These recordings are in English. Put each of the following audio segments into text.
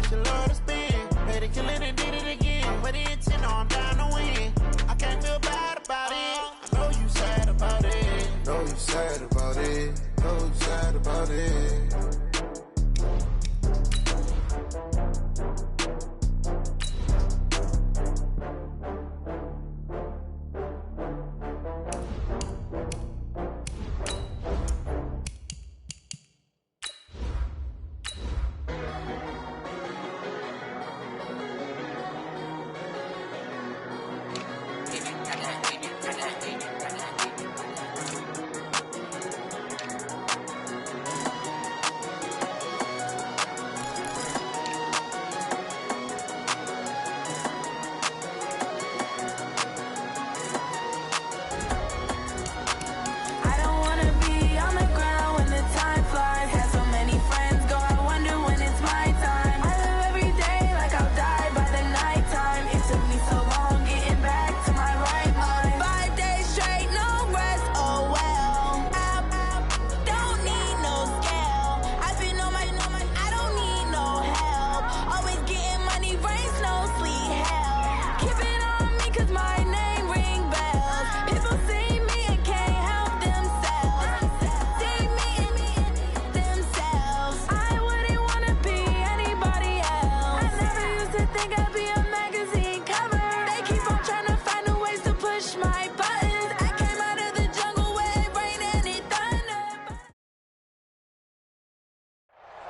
she love to spin. Made it kill it and did it again. But the intent, no, I'm down to win. I can't feel bad about it. I know you sad about it. Know you sad about it. Know you sad about it.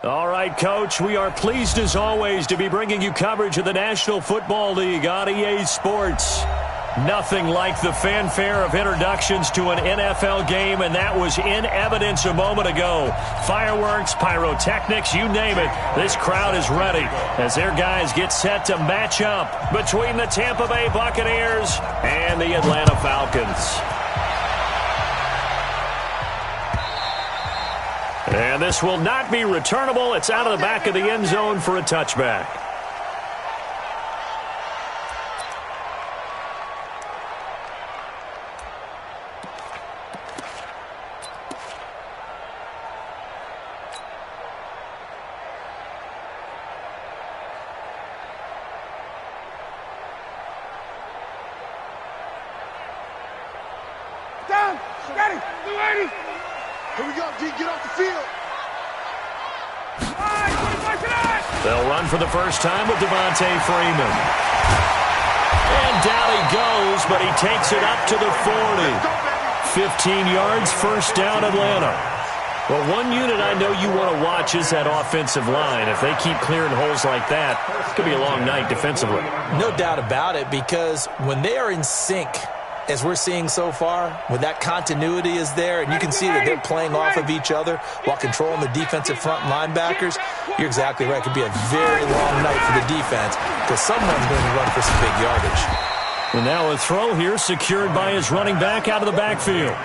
All right, Coach, we are pleased as always to be bringing you coverage of the National Football League on EA Sports. Nothing like the fanfare of introductions to an NFL game, and that was in evidence a moment ago. Fireworks, pyrotechnics, you name it. This crowd is ready as their guys get set to match up between the Tampa Bay Buccaneers and the Atlanta Falcons. And this will not be returnable. It's out of the back of the end zone for a touchback. Down, steady, 280. Here we go, D, get off the field. They'll run for the first time with Devontae Freeman. And down he goes, but he takes it up to the 40. 15 yards, first down Atlanta. Well, one unit I know you want to watch is that offensive line. If they keep clearing holes like that, it's going to be a long night defensively. No doubt about it, because when they are in sync, as we're seeing so far, when that continuity is there and you can see that they're playing off of each other while controlling the defensive front linebackers, you're exactly right. It could be a very long night for the defense because someone's going to run for some big yardage. And now a throw here secured by his running back out of the backfield.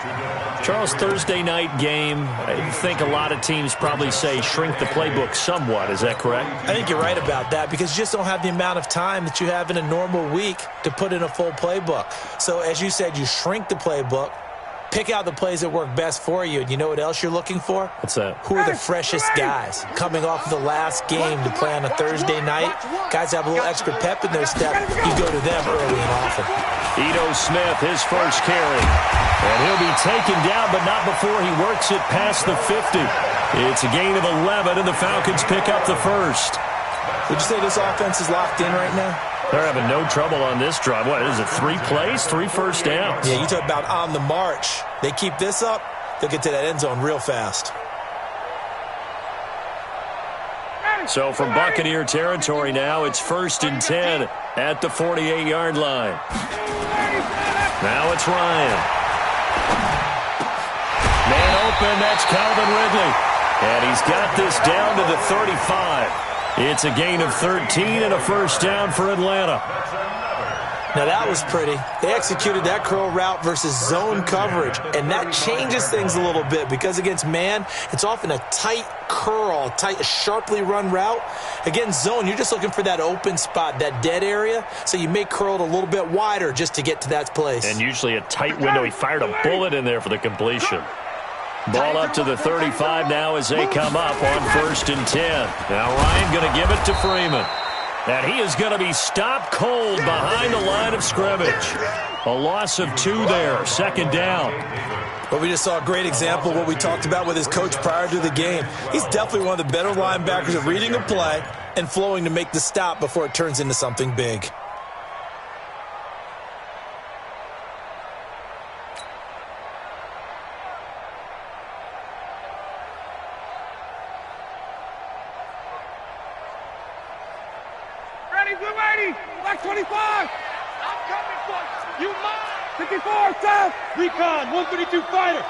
Charles, Thursday night game, I think a lot of teams probably say shrink the playbook somewhat. Is that correct? I think you're right about that because you just don't have the amount of time that you have in a normal week to put in a full playbook. So as you said, you shrink the playbook, pick out the plays that work best for you. And you know what else you're looking for? What's that? Who are the freshest guys coming off of the last game to play on a Thursday night? Guys have a little extra pep in their step. You go to them early and often. Ito Smith, his first carry. And he'll be taken down, but not before he works it past the 50. It's a gain of 11, and the Falcons pick up the first. Would you say this offense is locked in right now? They're having no trouble on this drive. What is it, 3 plays, 3 first downs? Yeah, you talk about on the march. They keep this up, they'll get to that end zone real fast. So from Buccaneer territory now, it's 1st and 10 at the 48-yard line. Now it's Ryan. Man open, that's Calvin Ridley. And he's got this down to the 35. It's a gain of 13 and a first down for Atlanta. Now that was pretty. They executed that curl route versus zone coverage, and that changes things a little bit because against man, it's often a tight curl, tight, sharply run route. Against zone, you're just looking for that open spot, that dead area, so you may curl it a little bit wider just to get to that place. And usually a tight window. He fired a bullet in there for the completion. Ball up to the 35 now as they come up on 1st and 10. Now Ryan going to give it to Freeman. And he is going to be stopped cold behind the line of scrimmage. A loss of 2 there, 2nd down. Well, we just saw a great example of what we talked about with his coach prior to the game. He's definitely one of the better linebackers at reading a play and flowing to make the stop before it turns into something big. Ready, blue 80, black 25. I'm coming for you. You mine. 54, south. Recon, 132 fighter.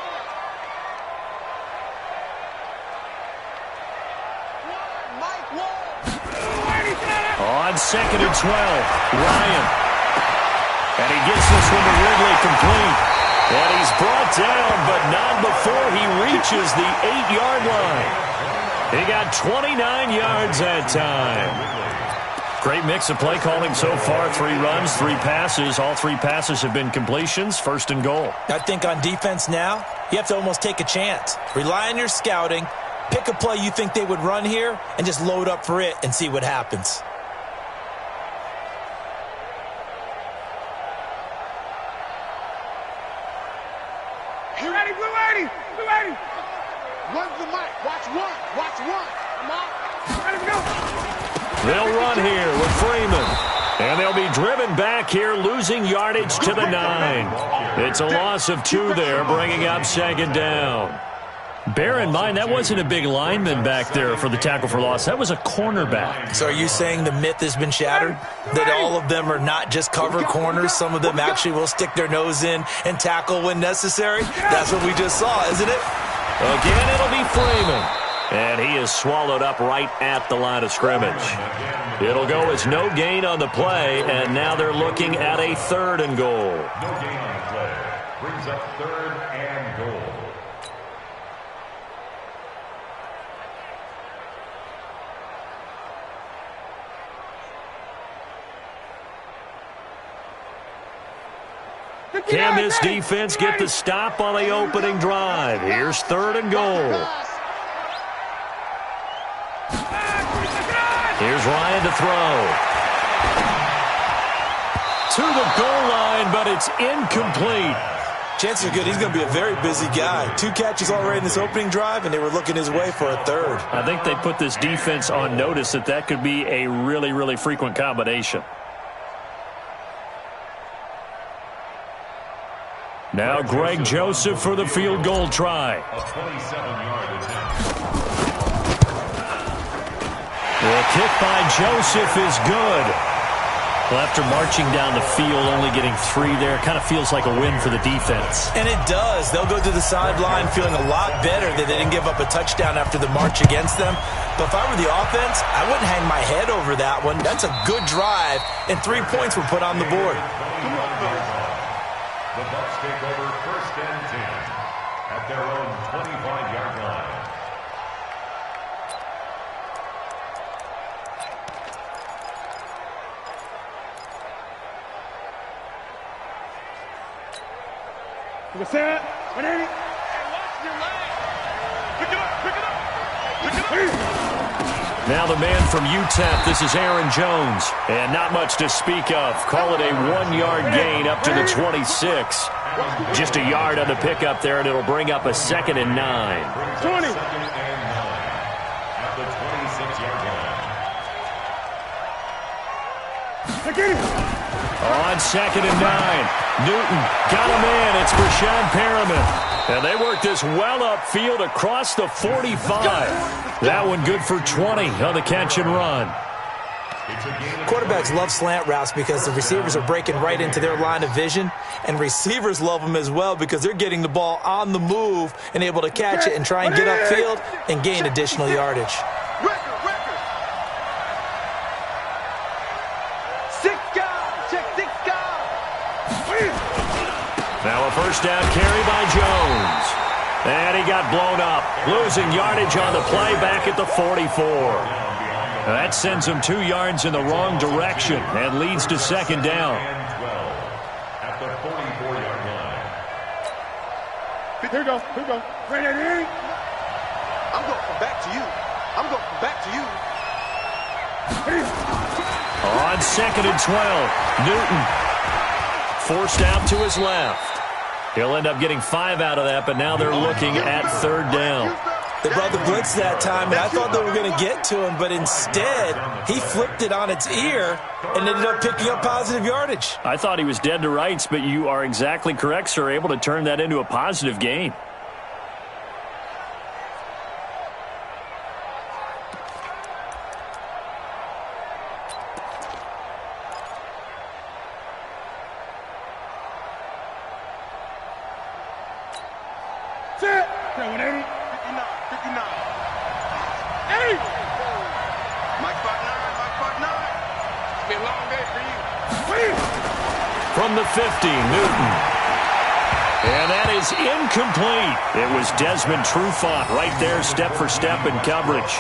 On 2nd and 12, Ryan. And he gets this one to Ridley complete. And he's brought down, but not before he reaches the 8-yard line. He got 29 yards that time. Great mix of play calling so far. 3 runs, 3 passes. All 3 passes have been completions. 1st and goal. I think on defense now, you have to almost take a chance. Rely on your scouting. Pick a play you think they would run here and just load up for it and see what happens. You ready, blue 80? Blue 80. Run the mic. Watch one. Watch one. I'm out. Ready to go. They'll run here with Freeman. And they'll be driven back here, losing yardage to the 9. It's a loss of 2 there, bringing up 2nd down. Bear in mind, that wasn't a big lineman back there for the tackle for loss. That was a cornerback. So are you saying the myth has been shattered? That all of them are not just cover corners? Some of them actually will stick their nose in and tackle when necessary? That's what we just saw, isn't it? Again, it'll be Freeman. And he is swallowed up right at the line of scrimmage. It'll go as no gain on the play, and now they're looking at a 3rd and goal. No gain on the play. Brings up 3rd and goal. Can this defense get the stop on the opening drive? Here's 3rd and goal. Here's Ryan to throw. To the goal line, but it's incomplete. Chances are good he's going to be a very busy guy. 2 catches already in this opening drive, and they were looking his way for a 3rd. I think they put this defense on notice that could be a really, really frequent combination. Now Greg Joseph for the field goal try. A 27-yard attempt. The kick by Joseph is good. Well, after marching down the field, only getting 3 there, kind of feels like a win for the defense. And it does. They'll go to the sideline feeling a lot better that they didn't give up a touchdown after the march against them. But if I were the offense, I wouldn't hang my head over that one. That's a good drive, and 3 points were put on the board. The Bucs take over 1st and 10 at their own 25-yard line. You set. 180. And watch your leg. Pick it up. Pick it up. Pick it up. Now the man from UTEP, this is Aaron Jones. And not much to speak of. Call it a 1-yard gain up to the 26. Just a yard on the pickup there, and it'll bring up a 2nd and 9. 20. At the 26-yard line. Pick it. On 2nd and 9. Newton got him in. It's Brashad Perriman. And they work this well upfield across the 45. That one good for 20 on the catch and run. Quarterbacks love slant routes because the receivers are breaking right into their line of vision, and receivers love them as well because they're getting the ball on the move and able to catch it and try and get upfield and gain additional yardage. Now a first down carry by Jones. And he got blown up, losing yardage on the play back at the 44. That sends him 2 yards in the wrong direction and leads to 2nd down. At the 44-yard line. Here we go. Ready? I'm going from back to you. I'm going from back to you. On 2nd and 12, Newton forced out to his left. He'll end up getting 5 out of that, but now they're looking at 3rd down. They brought the blitz that time, and I thought they were going to get to him, but instead, he flipped it on its ear and ended up picking up positive yardage. I thought he was dead to rights, but you are exactly correct, sir, able to turn that into a positive gain. Set. 180. 59. 80. Mike 5'9", Mike 5'9". It's been a long day for you. From the 50, Newton. And that is incomplete. It was Desmond Trufant right there, step for step in coverage.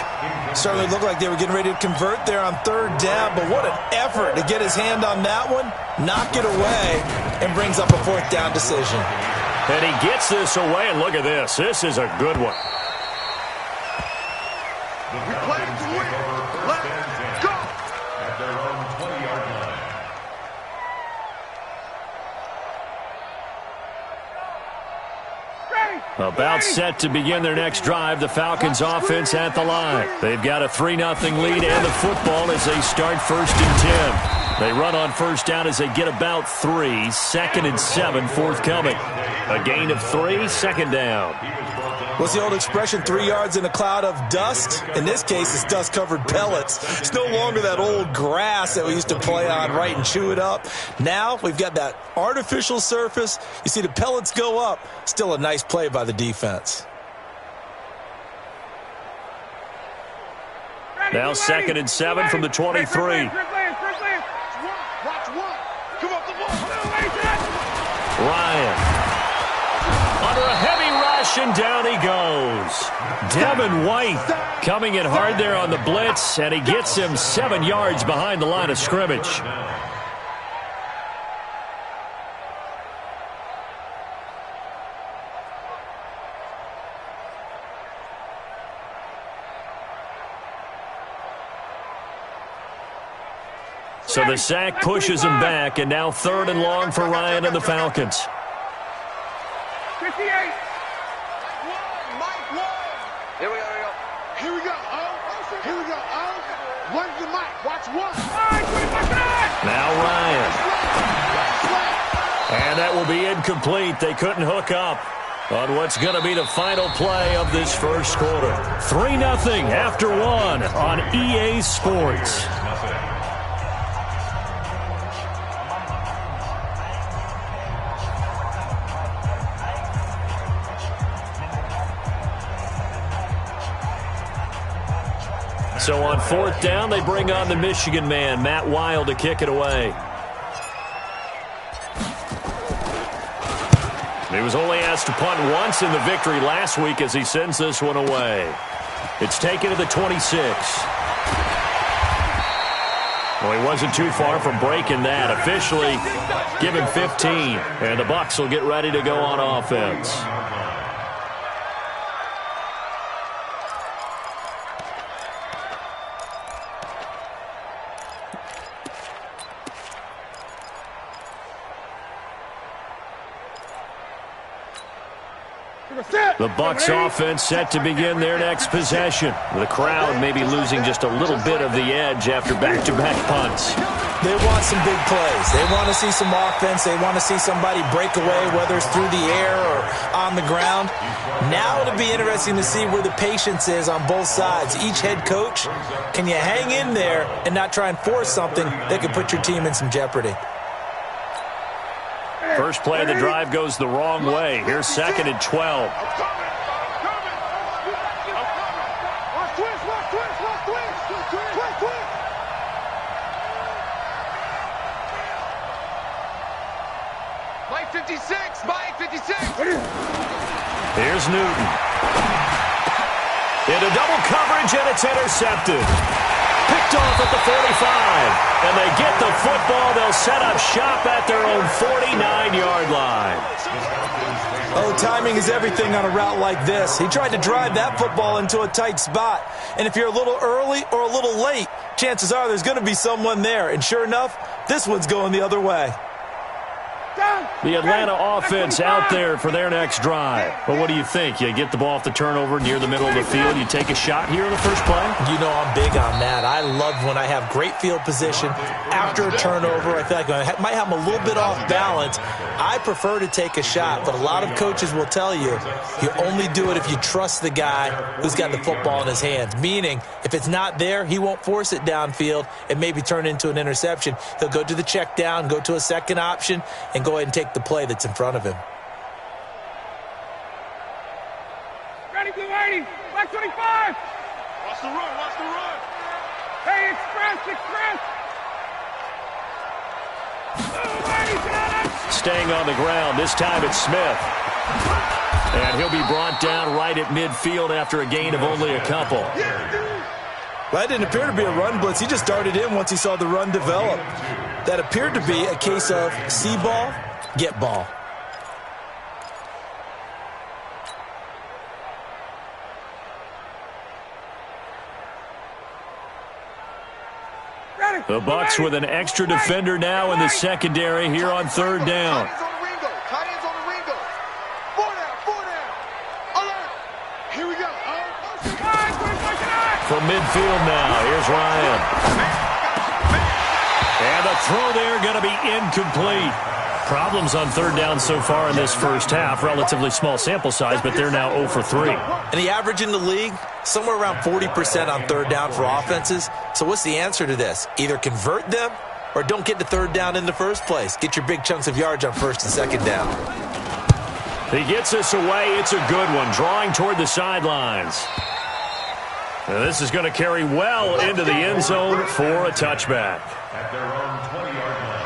Certainly looked like they were getting ready to convert there on 3rd down, but what an effort to get his hand on that one, knock it away, and brings up a 4th down decision. And he gets this away, and look at this. This is a good one. We play to win. Let's go. At their own 20-yard line. About set to begin their next drive. The Falcons offense at the line. They've got a 3-0 lead and the football as they start 1st and 10. They run on 1st down as they get about 3. 2nd and 7 forthcoming. A gain of 3, 2nd down. What's the old expression, 3 yards in a cloud of dust? In this case, it's dust-covered pellets. It's no longer that old grass that we used to play on, right, and chew it up. Now we've got that artificial surface. You see the pellets go up. Still a nice play by the defense. Now 2nd and 7 from the 23. Watch one. Come off the ball. Ryan. Under a heavy rush, and down he goes. Devin White coming in hard there on the blitz, and he gets him 7 yards behind the line of scrimmage. So the sack pushes him back, and now 3rd and long for Ryan and the Falcons. 58. Mike 1. Here we go. Here we go. Here we go. One's the mic. Watch one. Now Ryan. And that will be incomplete. They couldn't hook up on what's going to be the final play of this first quarter. 3-0 after 1 on EA Sports. So on 4th down, they bring on the Michigan man, Matt Weil, to kick it away. He was only asked to punt once in the victory last week as he sends this one away. It's taken to the 26. Well, he wasn't too far from breaking that. Officially, give him 15, and the Bucs will get ready to go on offense. The Bucs offense set to begin their next possession. The crowd may be losing just a little bit of the edge after back-to-back punts. They want some big plays. They want to see some offense. They want to see somebody break away, whether it's through the air or on the ground. Now it'll be interesting to see where the patience is on both sides. Each head coach, can you hang in there and not try and force something that could put your team in some jeopardy? First play of the drive goes the wrong way. Here's 2nd and 12. Mike 56. Mike 56. Here's Newton. Into double coverage, and it's intercepted. Picked picked off at the 45. And they get the football. They'll set up shop at their own 49-yard line. Oh, timing is everything on a route like this. He tried to drive that football into a tight spot. And if you're a little early or a little late, chances are there's going to be someone there. And sure enough, this one's going the other way. The Atlanta offense out there for their next drive. But what do you think? You get the ball off the turnover near the middle of the field. You take a shot here in the first play? You know I'm big on that. I love when I have great field position. After a turnover, I feel like I might have them a little bit off balance. I prefer to take a shot, but a lot of coaches will tell you, you only do it if you trust the guy who's got the football in his hands. Meaning, if it's not there, he won't force it downfield and maybe turn it into an interception. He'll go to the check down, go to a second option, and go ahead and take the play that's in front of him. Ready, blue 80, black 25. Watch the run, watch the run. Hey, express. Staying on the ground. This time it's Smith. And he'll be brought down right at midfield after a gain of only a couple. Well, that didn't appear to be a run blitz. He just darted in once he saw the run develop. That appeared to be a case of see ball, get ball. The Bucs with an extra defender now in the secondary here on third down. Tight ends on the Ringo. Four down. Alert. Here we go. From midfield now, here's Ryan. And the throw there going to be incomplete. Problems on third down so far in this first half. Relatively small sample size, but they're now 0 for 3. And the average in the league, somewhere around 40% on third down for offenses. So what's the answer to this? Either convert them or don't get to third down in the first place. Get your big chunks of yards on first and second down. He gets us away. It's a good one. Drawing toward the sidelines. Now this is going to carry well into the end zone for a touchback. At their own 20-yard line.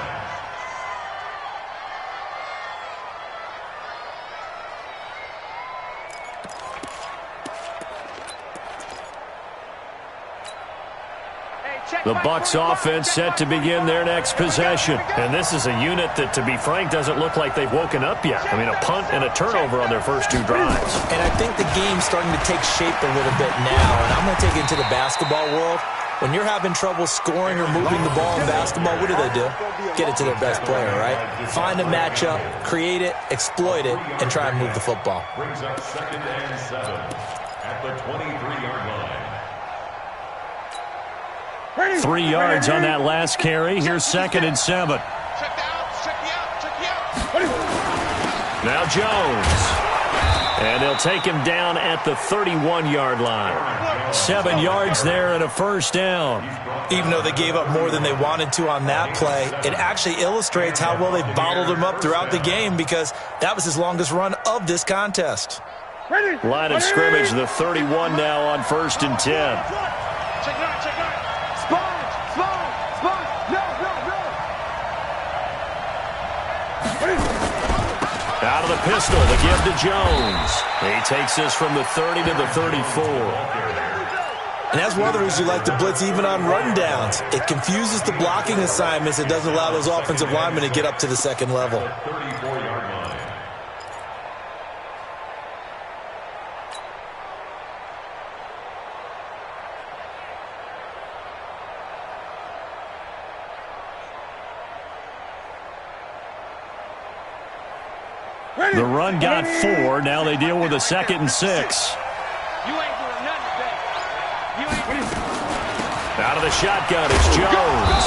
The Bucs offense set to begin their next possession. And this is a unit that, to be frank, doesn't look like they've woken up yet. I mean, a punt and a turnover on their first two drives. And I think the game's starting to take shape a little bit now. And I'm going to take it into the basketball world. When you're having trouble scoring or moving the ball in basketball, what do? Get it to their best player, right? Find a matchup, create it, exploit it, and try and move the football. Brings up 2nd and 7 at the 23-yard line. 3 yards on that last carry. Here's 2nd and 7. Check the out. Now Jones. And they'll take him down at the 31-yard line. 7 yards there and a first down. Even though they gave up more than they wanted to on that play, it actually illustrates how well they've bottled him up throughout the game because that was his longest run of this contest. Line of scrimmage, the 31 now on 1st and 10. Check nine. Out of the pistol, the give to Jones. He takes this from the 30 to the 34. And that's one of the reasons you like to blitz even on rundowns. It confuses the blocking assignments. It doesn't allow those offensive linemen to get up to the second level. 34-yard line. The run got 4. Now they deal with a 2nd and 6. You ain't doing nothing today. Out of the shotgun, it's Jones.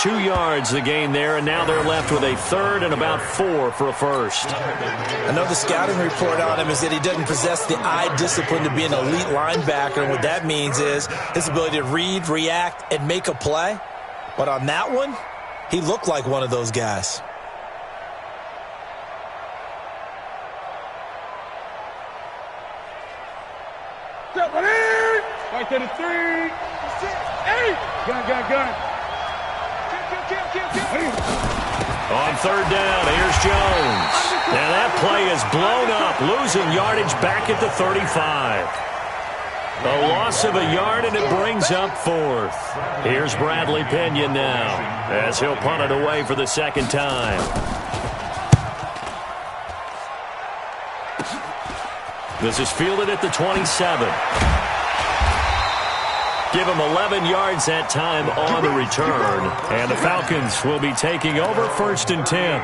2 yards the gain there, and now they're left with a 3rd and about 4 for a first. I know the scouting report on him is that he doesn't possess the eye discipline to be an elite linebacker, and what that means is his ability to read, react, and make a play. But on that one, he looked like one of those guys. Right to the 3. Hey! Gun. Kill. On 3rd down, here's Jones. Now that play is blown up, losing yardage back at the 35. A loss of a yard, and it brings up fourth. Here's Bradley Pinion now, as he'll punt it away for the second time. This is fielded at the 27. Give him 11 yards that time on the return. And the Falcons will be taking over 1st and 10.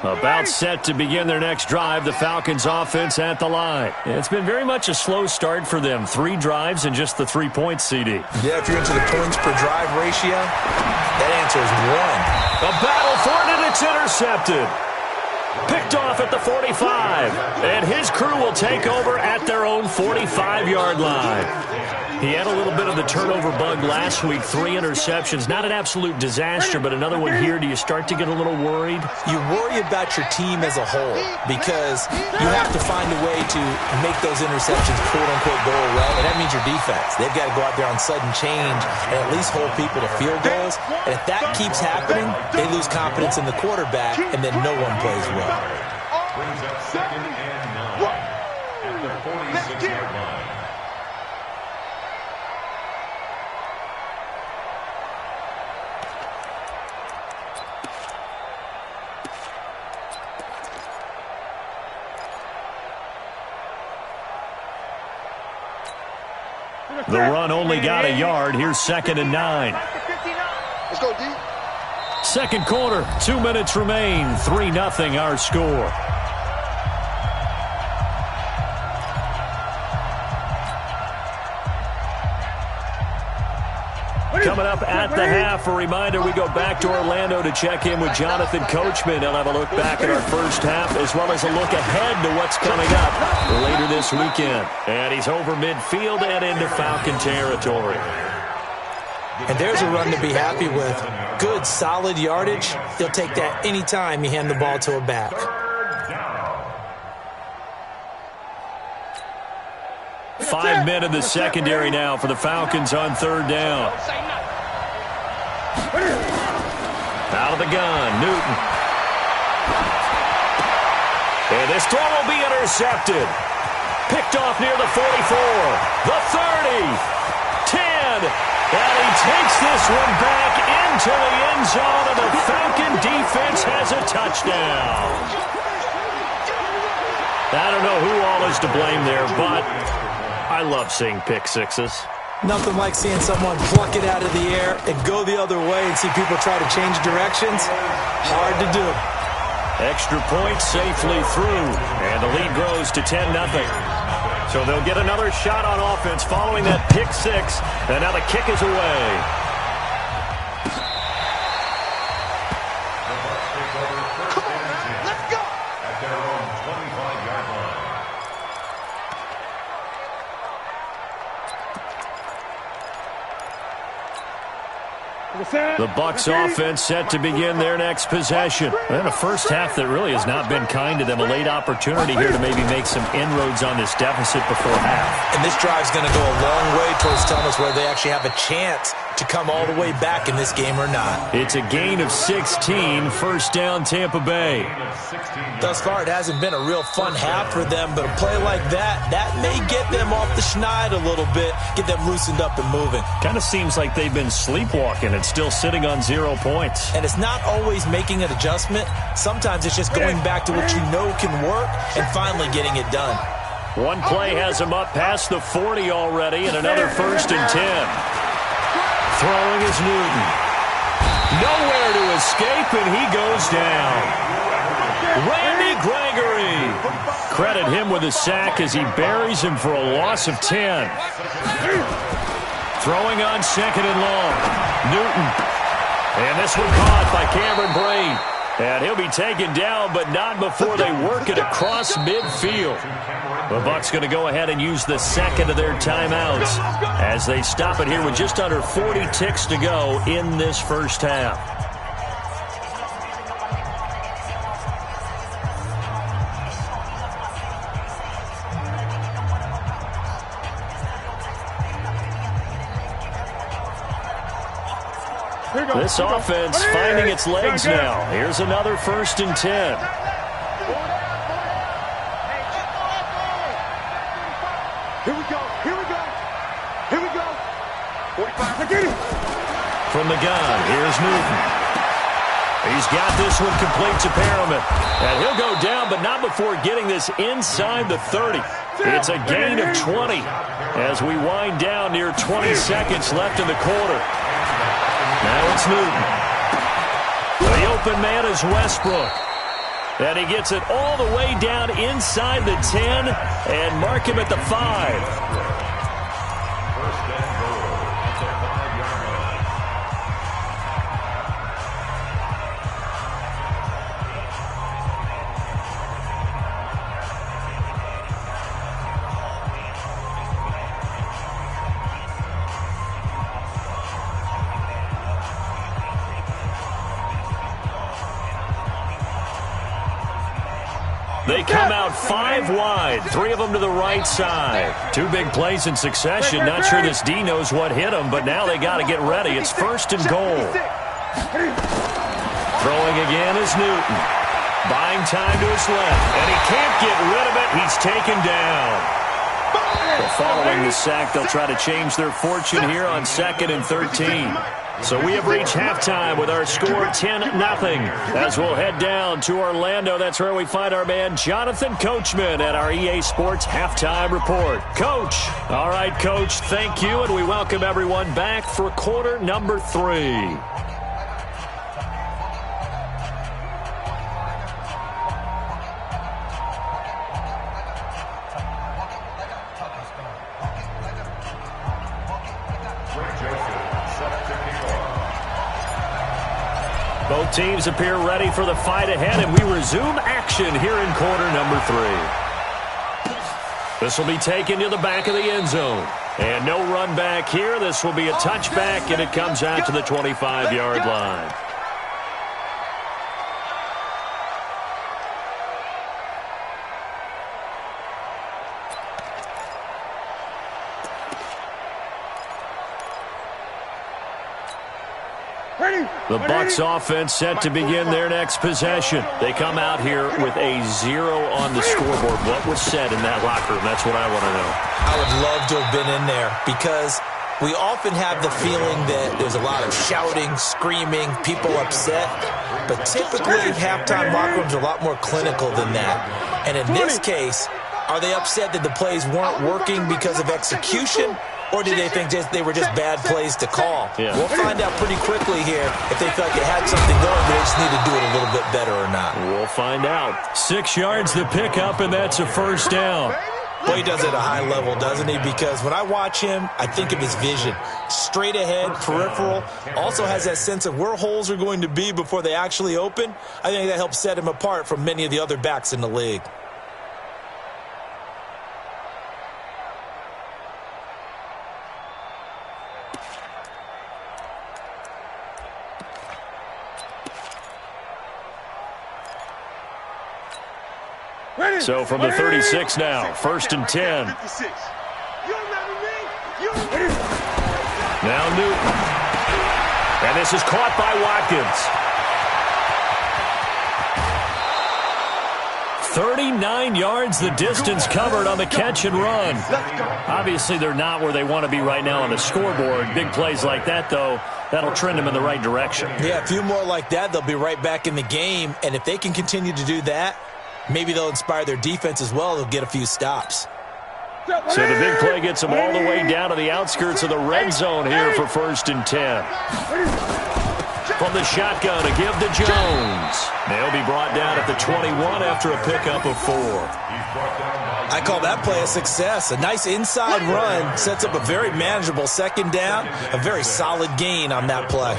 About set to begin their next drive, the Falcons offense at the line. It's been very much a slow start for them. 3 drives and just the 3 points, CD. Yeah, if you're into the points per drive ratio, that answer is 1. A battle for it, and it's intercepted. Picked off at the 45. And his crew will take over at their own 45-yard line. He had a little bit of the turnover bug last week, 3 interceptions. Not an absolute disaster, but another one here. Do you start to get a little worried? You worry about your team as a whole because you have to find a way to make those interceptions, quote-unquote, go away, and that means your defense. They've got to go out there on sudden change and at least hold people to field goals, and if that keeps happening, they lose confidence in the quarterback, and then no one plays well. Brings up 2nd and 9 at the 46-yard line. The run only got a yard. Here's 2nd and 9. Let's go, D. Second quarter, 2 minutes remain. 3-0 our score. Coming up at the half, a reminder, we go back to Orlando to check in with Jonathan Coachman. He'll have a look back at our first half as well as a look ahead to what's coming up later this weekend. And he's over midfield and into Falcon territory. And there's a run to be happy with. Good, solid yardage. He'll take that anytime you hand the ball to a back. 5 men in the secondary now for the Falcons on 3rd down. Out of the gun, Newton. And this throw will be intercepted. Picked off near the 44, the 30, 10, and he takes this one back into the end zone, and the Falcon defense has a touchdown. I don't know who all is to blame there, but I love seeing pick sixes. Nothing like seeing someone pluck it out of the air and go the other way and see people try to change directions. Hard to do. Extra point safely through, and the lead grows to 10-0. So they'll get another shot on offense following that pick six, and now the kick is away. Let's go. At their own 25-yard line. The Bucs offense set to begin their next possession. And a first half that really has not been kind to them. A late opportunity here to maybe make some inroads on this deficit before half. And this drive's going to go a long way towards telling us whether they actually have a chance to come all the way back in this game or not. It's a gain of 16, first down Tampa Bay. Thus far, it hasn't been a real fun half for them, but a play like that may get them off the schneid a little bit, get them loosened up and moving. Kind of seems like they've been sleepwalking and still sitting on 0 points. And it's not always making an adjustment. Sometimes it's just going back to what you know can work and finally getting it done. One play has him up past the 40 already, and another first and 10. Throwing is Newton. Nowhere to escape, and he goes down. Randy Gregory. Credit him with a sack as he buries him for a loss of 10. Throwing on 2nd and long. Newton. And this one caught by Cameron Braid. And he'll be taken down, but not before they work it across midfield. The Bucs going to go ahead and use the second of their timeouts as they stop it here with just under 40 ticks to go in this first half. This offense finding its legs now. Here's another 1st and 10. Here we go. Here we go. Here we go. 45. From the gun, here's Newton. He's got this one complete to Perriman. And he'll go down, but not before getting this inside the 30. It's a gain of 20 as we wind down near 20 seconds left in the quarter. Now it's Newton. The open man is Westbrook. And he gets it all the way down inside the 10 and mark him at the 5. They come out 5 wide, 3 of them to the right side. 2 big plays in succession. Not sure this D knows what hit him, but now they got to get ready. It's 1st and goal. Throwing again is Newton. Buying time to his left, and he can't get rid of it. He's taken down. But following the sack, they'll try to change their fortune here on 2nd and 13. So we have reached halftime with our score 10-0 as we'll head down to Orlando. That's where we find our man Jonathan Coachman at our EA Sports Halftime Report. Coach. All right, Coach, thank you, and we welcome everyone back for quarter number 3. Both teams appear ready for the fight ahead, and we resume action here in quarter number 3. This will be taken to the back of the end zone. And no run back here. This will be a touchback, and it comes out to the 25-yard line. The Bucs offense set to begin their next possession. They come out here with a 0 on the scoreboard. What was said in that locker room? That's what I want to know. I would love to have been in there because we often have the feeling that there's a lot of shouting, screaming, people upset. But typically, halftime locker rooms are a lot more clinical than that. And in this case, are they upset that the plays weren't working because of execution? Or did they think they were just bad plays to call? Yeah. We'll find out pretty quickly here if they felt like they had something going, but they just need to do it a little bit better or not. We'll find out. 6 yards the pickup, and that's a 1st down. Well, he does it at a high level, doesn't he? Because when I watch him, I think of his vision. Straight ahead, peripheral. Also has that sense of where holes are going to be before they actually open. I think that helps set him apart from many of the other backs in the league. So from the 36 now, 1st and 10. Now Newton. And this is caught by Watkins. 39 yards the distance covered on the catch and run. Obviously, they're not where they want to be right now on the scoreboard. Big plays like that, though, that'll trend them in the right direction. Yeah, a few more like that, they'll be right back in the game. And if they can continue to do that, maybe they'll inspire their defense as well. They'll get a few stops. So the big play gets them all the way down to the outskirts of the red zone here for 1st and 10. From the shotgun, a give to Jones. They'll be brought down at the 21 after a pickup of 4. I call that play a success. A nice inside run sets up a very manageable 2nd down. A very solid gain on that play.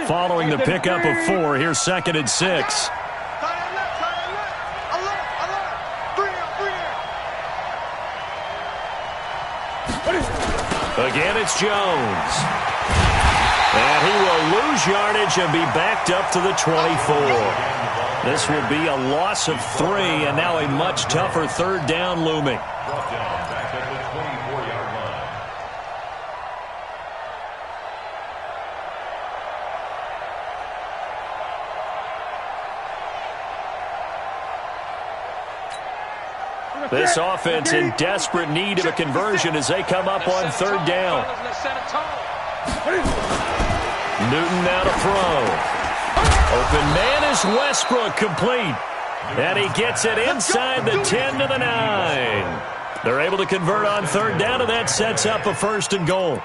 Following the pickup of 4, here's 2nd and 6. Again, it's Jones. And he will lose yardage and be backed up to the 24. This will be a loss of 3, and now a much tougher third down looming. Brought down back at the 24-yard line. This offense in desperate need of a conversion as they come up on third down. Newton now to throw. Open man is Westbrook, complete. And he gets it inside the 10 to the 9. They're able to convert on third down, and that sets up a 1st and goal.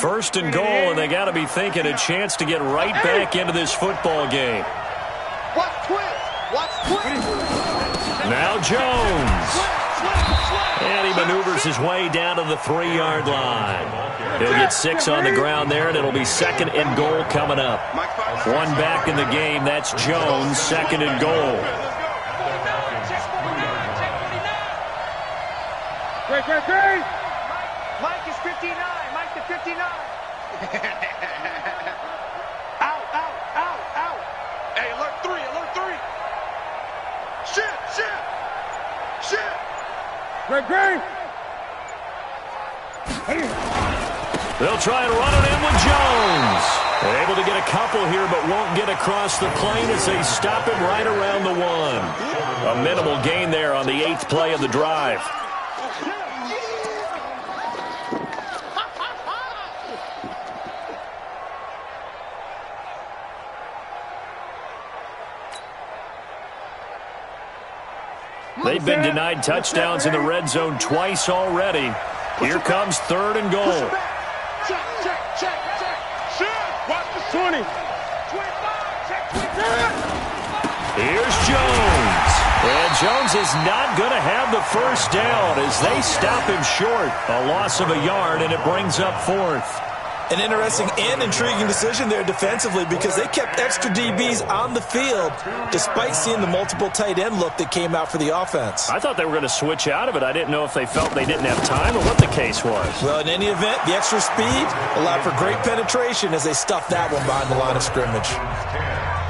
First and goal, and they got to be thinking a chance to get right back into this football game. Watch twist. Watch twist. Now Jones. And he maneuvers his way down to the 3-yard line. He'll get 6 on the ground there, and it'll be 2nd and goal coming up. 1 back in the game. That's Jones, 2nd and goal. Great. Mike is 59. Mike to 59. Out. Hey, alert 3. Shit. Great. They'll try and run it in with Jones. They're able to get a couple here, but won't get across the plane as they stop him right around the 1. A minimal gain there on the 8th play of the drive. They've been denied touchdowns in the red zone twice already. Here comes 3rd and goal. Check. Watch the 20. 25. Check. Here's Jones. And Jones is not going to have the 1st down as they stop him short. A loss of a yard, and it brings up 4th. An interesting and intriguing decision there defensively because they kept extra DBs on the field despite seeing the multiple tight end look that came out for the offense. I thought they were going to switch out of it. I didn't know if they felt they didn't have time or what the case was. Well, in any event, the extra speed allowed for great penetration as they stuffed that one behind the line of scrimmage.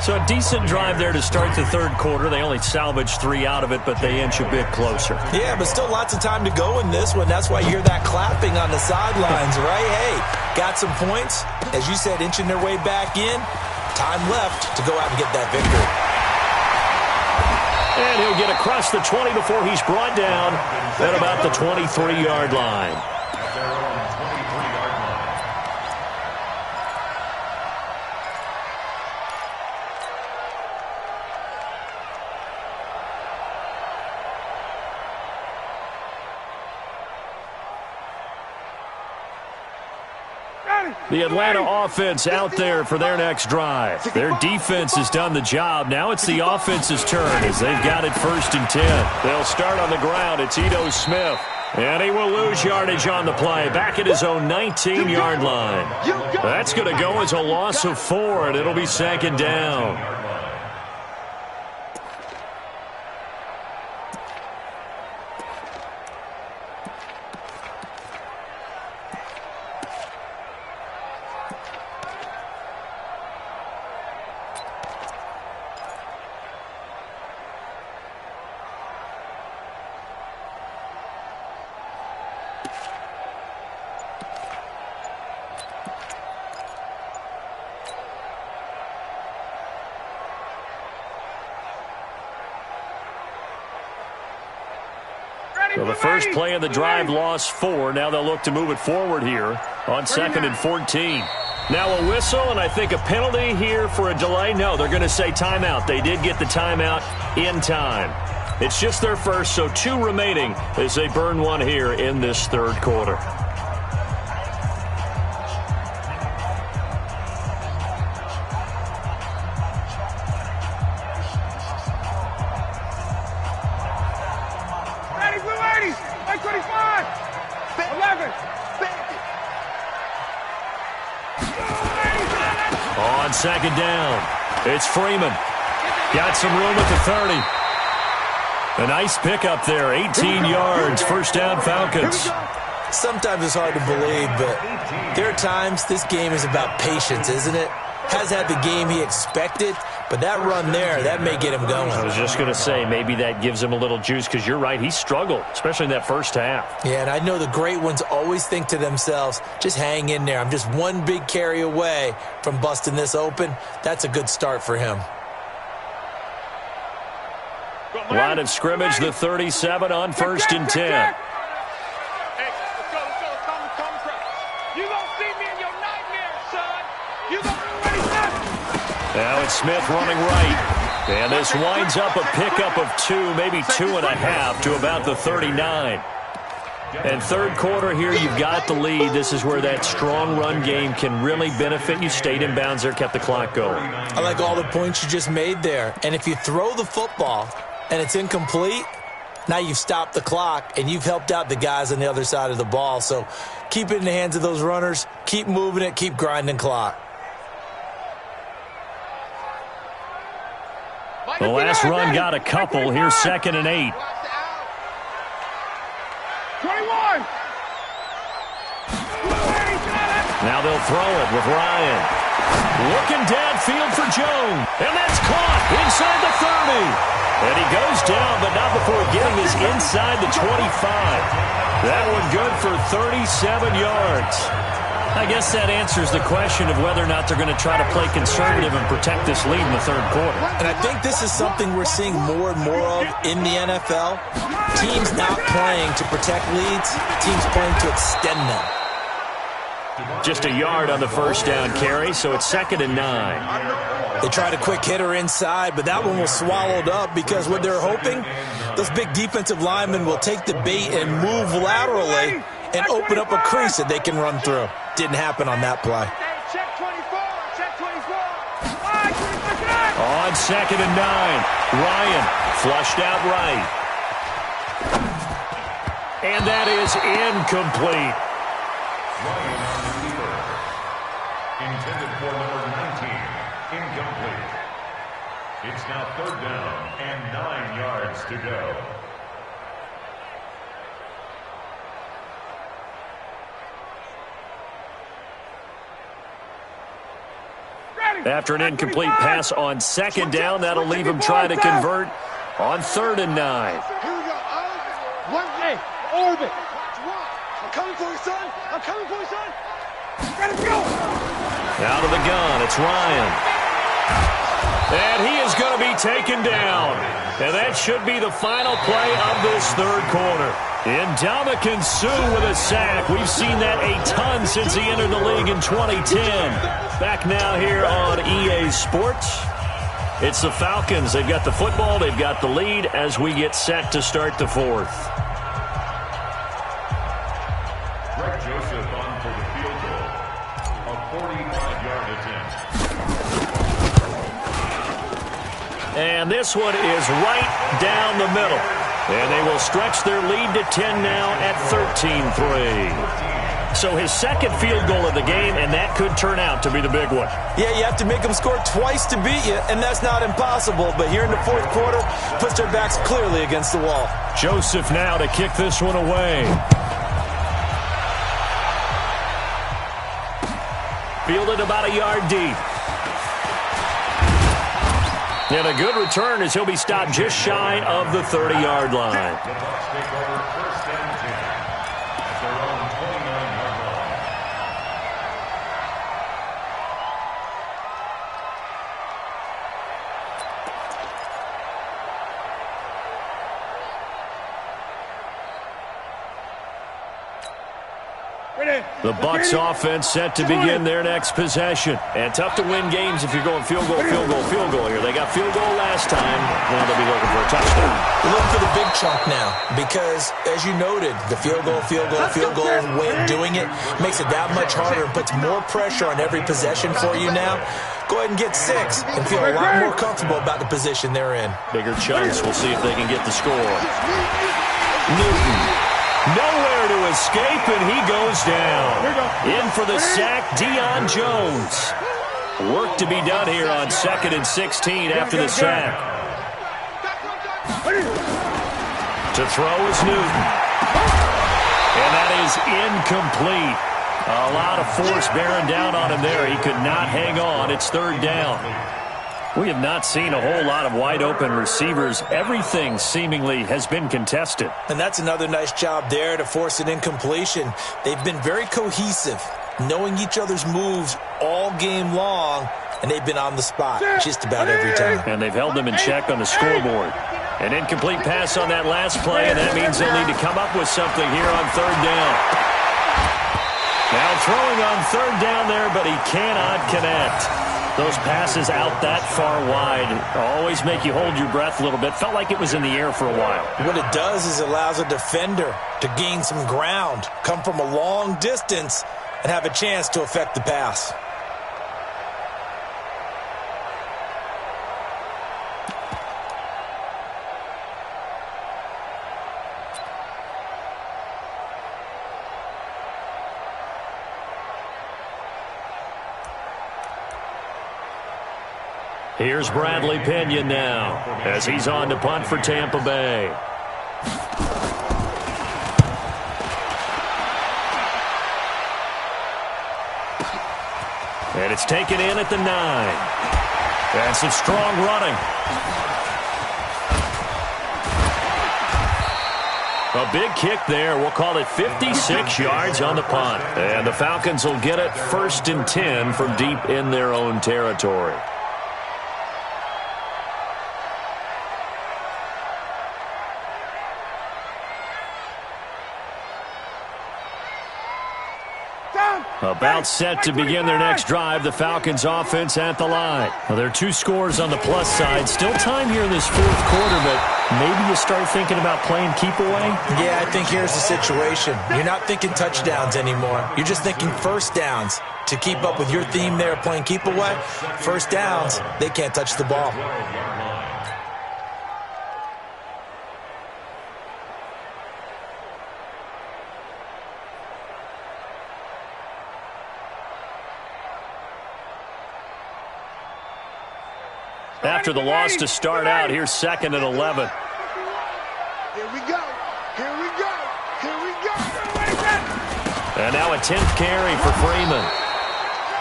So a decent drive there to start the 3rd quarter. They only salvaged 3 out of it, but they inch a bit closer. Yeah, but still lots of time to go in this one. That's why you hear that clapping on the sidelines, right? Hey, got some points. As you said, inching their way back in. Time left to go out and get that victory. And he'll get across the 20 before he's brought down at about the 23-yard line. At their own 23-yard line. The Atlanta offense out there for their next drive. Their defense has done the job. Now it's the offense's turn as they've got it 1st and 10. They'll start on the ground. It's Ito Smith. And he will lose yardage on the play. Back at his own 19-yard line. That's going to go as a loss of 4, and it'll be 2nd down. So the first play of the drive lost 4. Now they'll look to move it forward here on 2nd and 14. Now a whistle, and I think a penalty here for a delay. No, they're going to say timeout. They did get the timeout in time. It's just their first, so 2 remaining as they burn 1 here in this 3rd quarter. On 2nd down, it's Freeman. Got some room at the 30. A nice pickup there, 18 yards, first down Falcons. Sometimes it's hard to believe, but there are times this game is about patience, isn't it? Has had the game he expected, but that run there, that may get him going. I was just going to say, maybe that gives him a little juice, because you're right, he struggled, especially in that first half. Yeah, and I know the great ones always think to themselves, just hang in there. I'm just one big carry away from busting this open. That's a good start for him. Line of scrimmage, the 37 on 1st and 10. Now it's Smith running right. And this winds up a pickup of 2, maybe 2.5 to about the 39. And third quarter here, you've got the lead. This is where that strong run game can really benefit you. Stayed in bounds there, kept the clock going. I like all the points you just made there. And if you throw the football and it's incomplete, now you've stopped the clock and you've helped out the guys on the other side of the ball. So keep it in the hands of those runners. Keep moving it. Keep grinding clock. The last run got a couple. Here's 2nd and 8. 21. Now they'll throw it with Ryan. Looking downfield for Jones. And that's caught inside the 30. And he goes down, but not before getting his inside the 25. That one good for 37 yards. I guess that answers the question of whether or not they're going to try to play conservative and protect this lead in the third quarter. And I think this is something we're seeing more and more of in the NFL. Teams not playing to protect leads, teams playing to extend them. Just a yard on the first down carry, so it's 2nd and 9. They tried a quick hitter inside, but that one was swallowed up because what they're hoping, those big defensive linemen will take the bait and move laterally and open up a crease that they can run through. Didn't happen on that play. Check 24. Check 24. On 2nd and 9, Ryan flushed out right. And that is incomplete. Ryan on the receiver. Intended for number 19. Incomplete. It's now 3rd down and 9 yards to go. After an incomplete pass on 2nd down, that'll leave him trying to convert on 3rd and 9. Here we go. One day, orbit. I'm coming for you, son. I'm coming for you, son. Gotta go. Out of the gun, it's Ryan. And he is going to be taken down. And that should be the final play of this third quarter. Ndamukong Suh with a sack. We've seen that a ton since he entered the league in 2010. Back now here on EA Sports. It's the Falcons. They've got the football. They've got the lead as we get set to start the fourth. Greg Joseph on for the field goal. A 45-yard attempt. And this one is right down the middle. And they will stretch their lead to 10 now at 13-3. So his second field goal of the game, and that could turn out to be the big one. Yeah, you have to make them score twice to beat you, and that's not impossible. But here in the fourth quarter, puts their backs clearly against the wall. Joseph now to kick this one away. Fielded about a yard deep. And a good return as he'll be stopped just shy of the 30-yard line. The Bucs take over 1st and 10 at their own 29-yard line. The Bucs offense set to begin their next possession. And tough to win games if you're going field goal here. They got field goal last time. Now they'll be looking for a touchdown. They're looking for the big chunk now because, as you noted, the field goal way of doing it makes it that much harder and puts more pressure on every possession for you now. Go ahead and get 6 and feel a lot more comfortable about the position they're in. Bigger chunks. We'll see if they can get the score. Newton. Nowhere to escape, and he goes down. In for the sack, Deion Jones. Work to be done here on 2nd and 16 after the sack. To throw is Newton. And that is incomplete. A lot of force bearing down on him there. He could not hang on. It's third down. We have not seen a whole lot of wide-open receivers. Everything seemingly has been contested. And that's another nice job there to force an incompletion. They've been very cohesive, knowing each other's moves all game long, and they've been on the spot just about every time. And they've held them in check on the scoreboard. An incomplete pass on that last play, and that means they'll need to come up with something here on third down. Now throwing on third down there, but he cannot connect. Those passes out that far wide always make you hold your breath a little bit. Felt like it was in the air for a while. What it does is it allows a defender to gain some ground, come from a long distance, and have a chance to affect the pass. Here's Bradley Pinion now as he's on to punt for Tampa Bay. And it's taken in at the 9. And some strong running. A big kick there. We'll call it 56 yards on the punt. And the Falcons will get it 1st and 10 from deep in their own territory. About set to begin their next drive, the Falcons offense at the line. Well, there are 2 scores on the plus side. Still time here in this 4th quarter, but maybe you start thinking about playing keep away? Yeah, I think here's the situation. You're not thinking touchdowns anymore. You're just thinking first downs. To keep up with your theme there, playing keep away, first downs, they can't touch the ball. After the loss to start out, here's 2nd and 11. Here we go. Here we go. Here we go. And now a 10th carry for Freeman.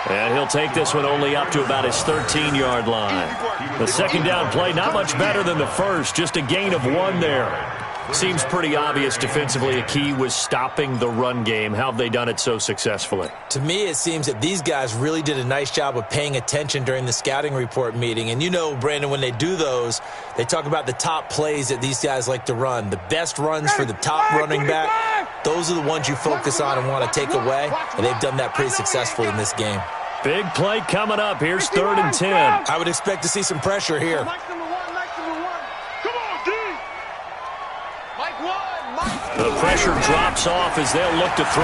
And he'll take this one only up to about his 13-yard line. The second down play, not much better than the first, just a gain of 1 there. Seems pretty obvious defensively a key was stopping the run game. How have they done it so successfully? To me, it seems that these guys really did a nice job of paying attention during the scouting report meeting. And you know, Brandon, when they do those, they talk about the top plays that these guys like to run. The best runs for the top running back, those are the ones you focus on and want to take away. And they've done that pretty successfully in this game. Big play coming up. Here's 3rd and 10. I would expect to see some pressure here. The pressure drops off as they'll look to throw.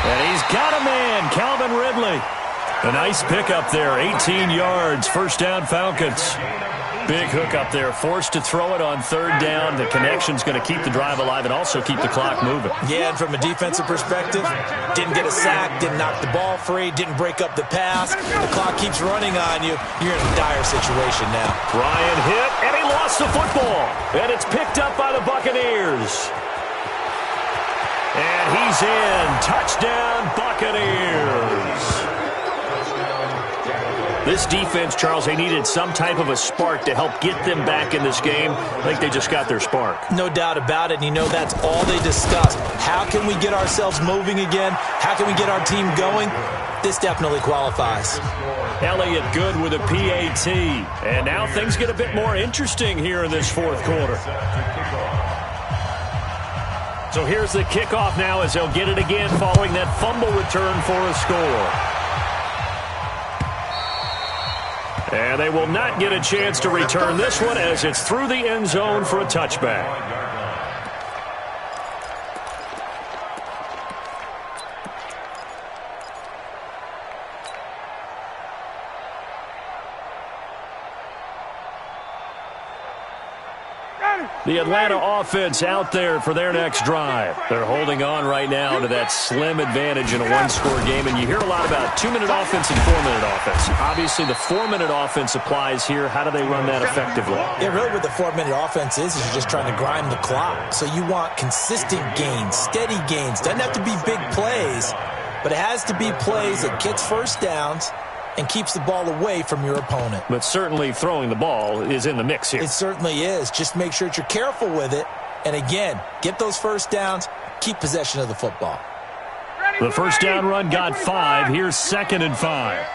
And he's got a man, Calvin Ridley. A nice pickup there, 18 yards, first down Falcons. Big hook up there, forced to throw it on 3rd down. The connection's going to keep the drive alive and also keep the clock moving. Yeah, and from a defensive perspective, didn't get a sack, didn't knock the ball free, didn't break up the pass. The clock keeps running on you. You're in a dire situation now. Ryan hit, and he lost the football. And it's picked up by the Buccaneers. And he's in. Touchdown, Buccaneers. This defense, Charles, they needed some type of a spark to help get them back in this game. I think they just got their spark. No doubt about it, and you know that's all they discussed. How can we get ourselves moving again? How can we get our team going? This definitely qualifies. Elliott good with a PAT. And now things get a bit more interesting here in this 4th quarter. So here's the kickoff now as they'll get it again following that fumble return for a score. And they will not get a chance to return this one as it's through the end zone for a touchback. The Atlanta offense out there for their next drive. They're holding on right now to that slim advantage in a one-score game, and you hear a lot about 2-minute offense and 4-minute offense. Obviously, the 4-minute offense applies here. How do they run that effectively? Yeah, really what the 4-minute offense is you're just trying to grind the clock. So you want consistent gains, steady gains. Doesn't have to be big plays, but it has to be plays that gets first downs and keeps the ball away from your opponent. But certainly throwing the ball is in the mix here. It certainly is. Just make sure that you're careful with it. And again, get those first downs, keep possession of the football. The first down run got 5. Here's 2nd and 5.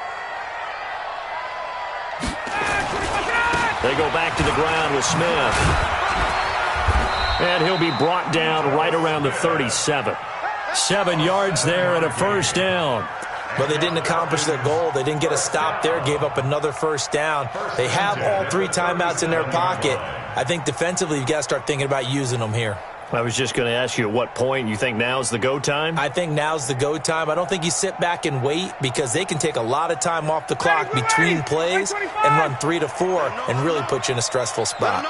They go back to the ground with Smith. And he'll be brought down right around the 37. 7 yards there and a first down. But they didn't accomplish their goal. They didn't get a stop there, gave up another first down. They have all 3 timeouts in their pocket. I think defensively you've got to start thinking about using them here. I was just going to ask you at what point you think now's the go time? I think now's the go time. I don't think you sit back and wait because they can take a lot of time off the clock between plays and run 3 to 4 and really put you in a stressful spot.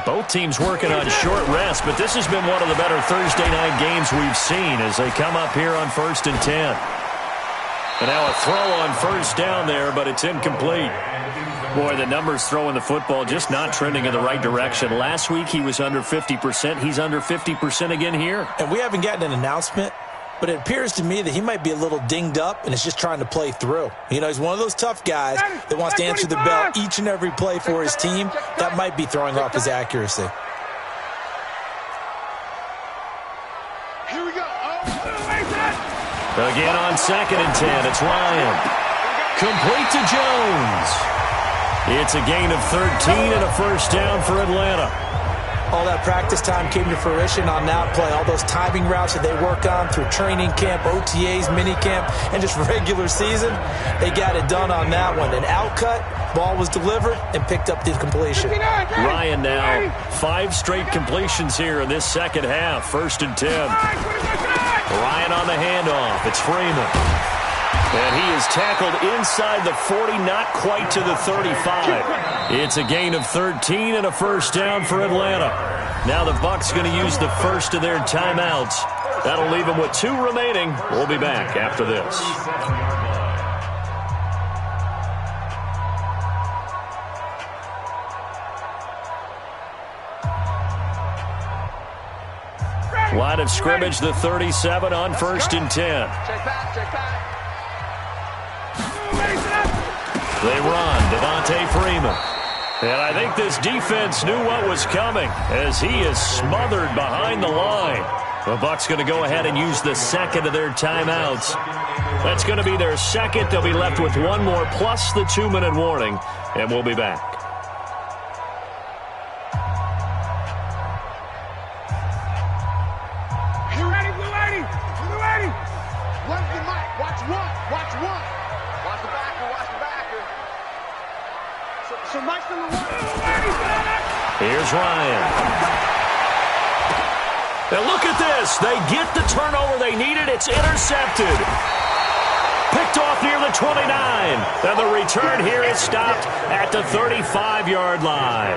Both teams working on short rest, but this has been one of the better Thursday night games we've seen as they come up here on 1st and 10. And now a throw on first down there, but it's incomplete. Boy, the numbers throwing the football just not trending in the right direction. Last week he was under 50%. He's under 50% again here. And we haven't gotten an announcement, but it appears to me that he might be a little dinged up and is just trying to play through. You know, he's one of those tough guys that wants to answer the bell each and every play for his team. That might be throwing off his accuracy. Here we go. Again on 2nd and 10, it's Ryan. Complete to Jones. It's a gain of 13 and a first down for Atlanta. All that practice time came to fruition on that play. All those timing routes that they work on through training camp, OTAs, minicamp, and just regular season, they got it done on that one. An outcut, ball was delivered, and picked up the completion. Ryan now 5 straight completions here in this second half. 1st and 10. Ryan on the handoff. It's Freeman. And he is tackled inside the 40, not quite to the 35. It's a gain of 13 and a first down for Atlanta. Now the Bucs going to use the first of their timeouts. That'll leave them with 2 remaining. We'll be back after this. Line of scrimmage, the 37 on 1st and 10. Check back. They run, Devontae Freeman. And I think this defense knew what was coming as he is smothered behind the line. The Bucs going to go ahead and use the 2nd of their timeouts. That's going to be their 2nd. They'll be left with 1 more plus the 2-minute warning, and we'll be back. Here's Ryan. Now look at this. They get the turnover they needed. It's intercepted. Picked off near the 29. And the return here is stopped at the 35-yard line.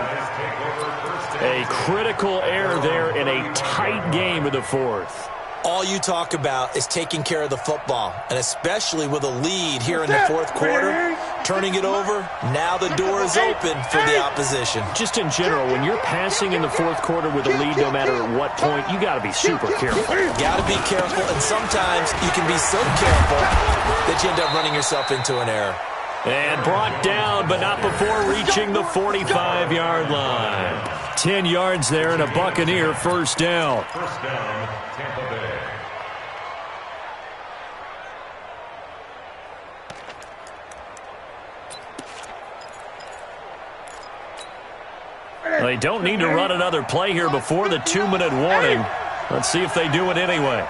A critical error there in a tight game of the 4th. All you talk about is taking care of the football, and especially with a lead here in the 4th quarter, turning it over, now the door is open for the opposition. Just in general, when you're passing in the 4th quarter with a lead, no matter at what point, you got to be super careful. Got to be careful, and sometimes you can be so careful that you end up running yourself into an error. And brought down, but not before reaching the 45-yard line. 10 yards there and a Buccaneer first down. First down, Tampa Bay. They don't need to run another play here before the 2-minute warning. Let's see if they do it anyway.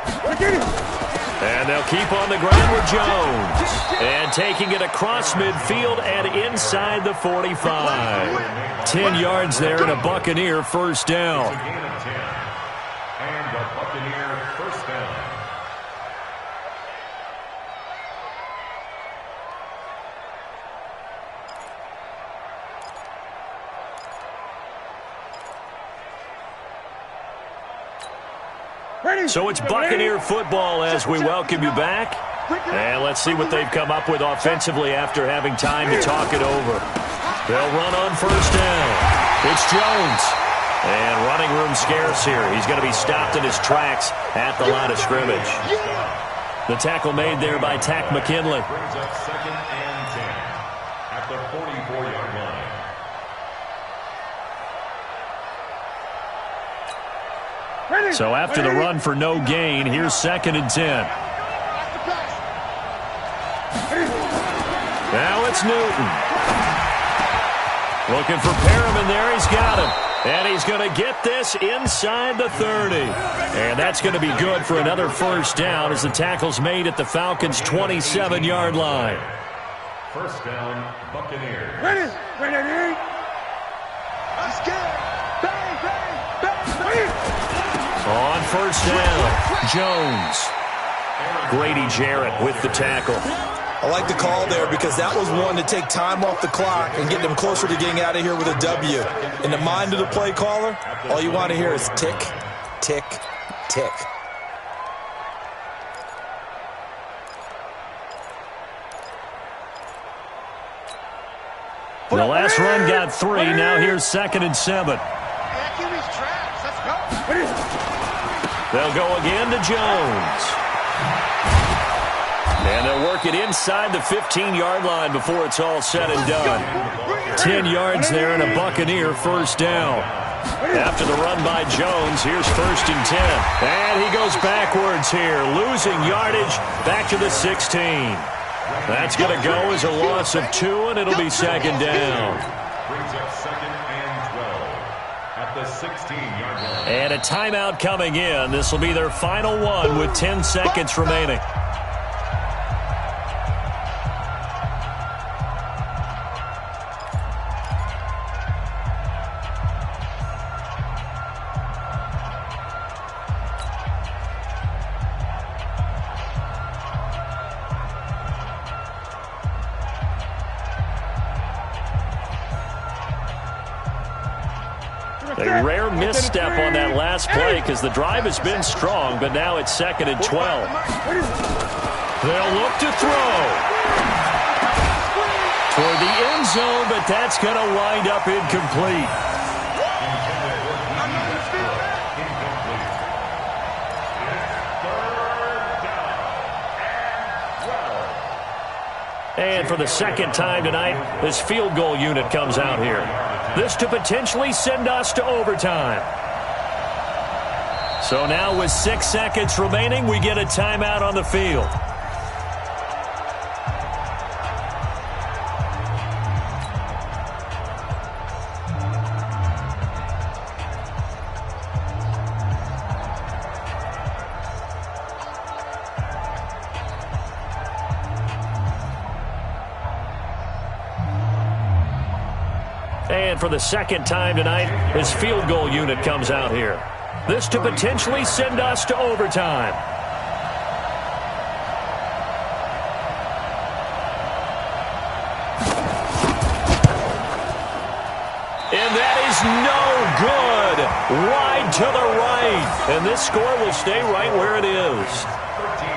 And they'll keep on the ground with Jones. And taking it across midfield and inside the 45. 10 yards there and a Buccaneer first down. And a Buccaneer first down. So it's Buccaneer football as we welcome you back. And let's see what they've come up with offensively after having time to talk it over. They'll run on first down. It's Jones. And running room scarce here. He's going to be stopped in his tracks at the line of scrimmage. The tackle made there by Tack McKinley. Brings up 2nd and 10 at the 44-yard line. So after the run for no gain, here's 2nd and 10. Now it's Newton. Looking for Perriman there. He's got him. And he's going to get this inside the 30. And that's going to be good for another first down as the tackle's made at the Falcons' 27-yard line. First down, Buccaneers. Ready. I'm scared. Bang, bang, bang, bang. On first down, Jones. Grady Jarrett with the tackle. I like the call there because that was one to take time off the clock and get them closer to getting out of here with a W. In the mind of the play caller, all you want to hear is tick, tick, tick. The last run got 3. Now here's 2nd and 7. They'll go again to Jones. And they'll work it inside the 15-yard line before it's all said and done. 10 yards there and a Buccaneer first down. After the run by Jones, here's 1st and 10. And he goes backwards here, losing yardage back to the 16. That's going to go as a loss of 2, and it'll be 2nd down. Brings up 2nd and 12 at the 16-yard line. And a timeout coming in. This will be their final one with 10 seconds remaining. A rare misstep on that last play because the drive has been strong, but now it's 2nd and 12. They'll look to throw toward the end zone, but that's going to wind up incomplete. And for the second time tonight, this field goal unit comes out here. This to potentially send us to overtime. So now with 6 seconds remaining, we get a timeout on the field. And for the second time tonight, this field goal unit comes out here. This to potentially send us to overtime. And that is no good. Wide to the right. And this score will stay right where it is.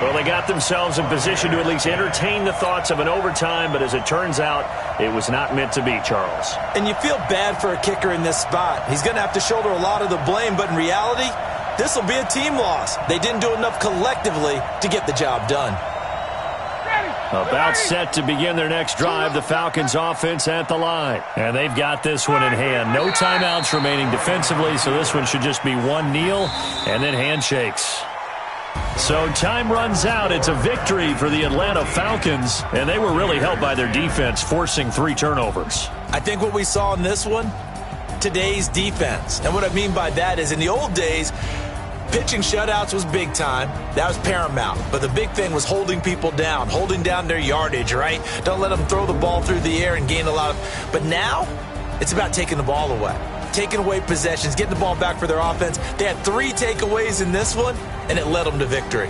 Well, they got themselves in position to at least entertain the thoughts of an overtime, but as it turns out, it was not meant to be, Charles. And you feel bad for a kicker in this spot. He's going to have to shoulder a lot of the blame, but in reality, this will be a team loss. They didn't do enough collectively to get the job done. About set to begin their next drive, the Falcons offense at the line. And they've got this one in hand. No timeouts remaining defensively, so this one should just be one kneel and then handshakes. So time runs out. It's a victory for the Atlanta Falcons, and they were really helped by their defense, forcing 3 turnovers. I think what we saw in this one, today's defense. And what I mean by that is in the old days, pitching shutouts was big time. That was paramount. But the big thing was holding people down, holding down their yardage, right? Don't let them throw the ball through the air and gain a lot of... But now, it's about taking the ball away. Taking away possessions, getting the ball back for their offense. They had 3 takeaways in this one, and it led them to victory.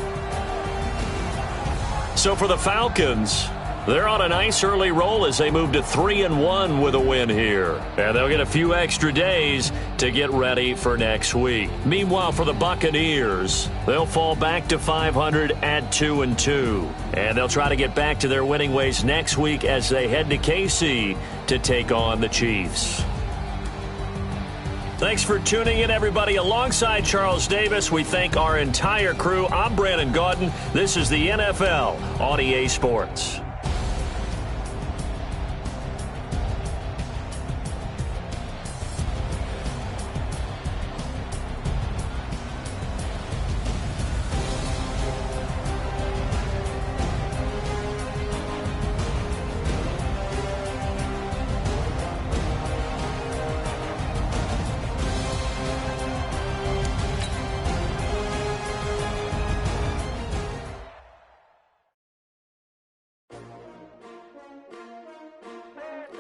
So for the Falcons, They're on a nice early roll as they move to 3-1 with a win here. And they'll get a few extra days to get ready for next week. Meanwhile, for the Buccaneers, they'll fall back to 500 at 2-2. And they'll try to get back to their winning ways next week as they head to KC to take on the Chiefs. Thanks for tuning in, everybody. Alongside Charles Davis, we thank our entire crew. I'm Brandon Gaudin. This is the NFL on EA Sports.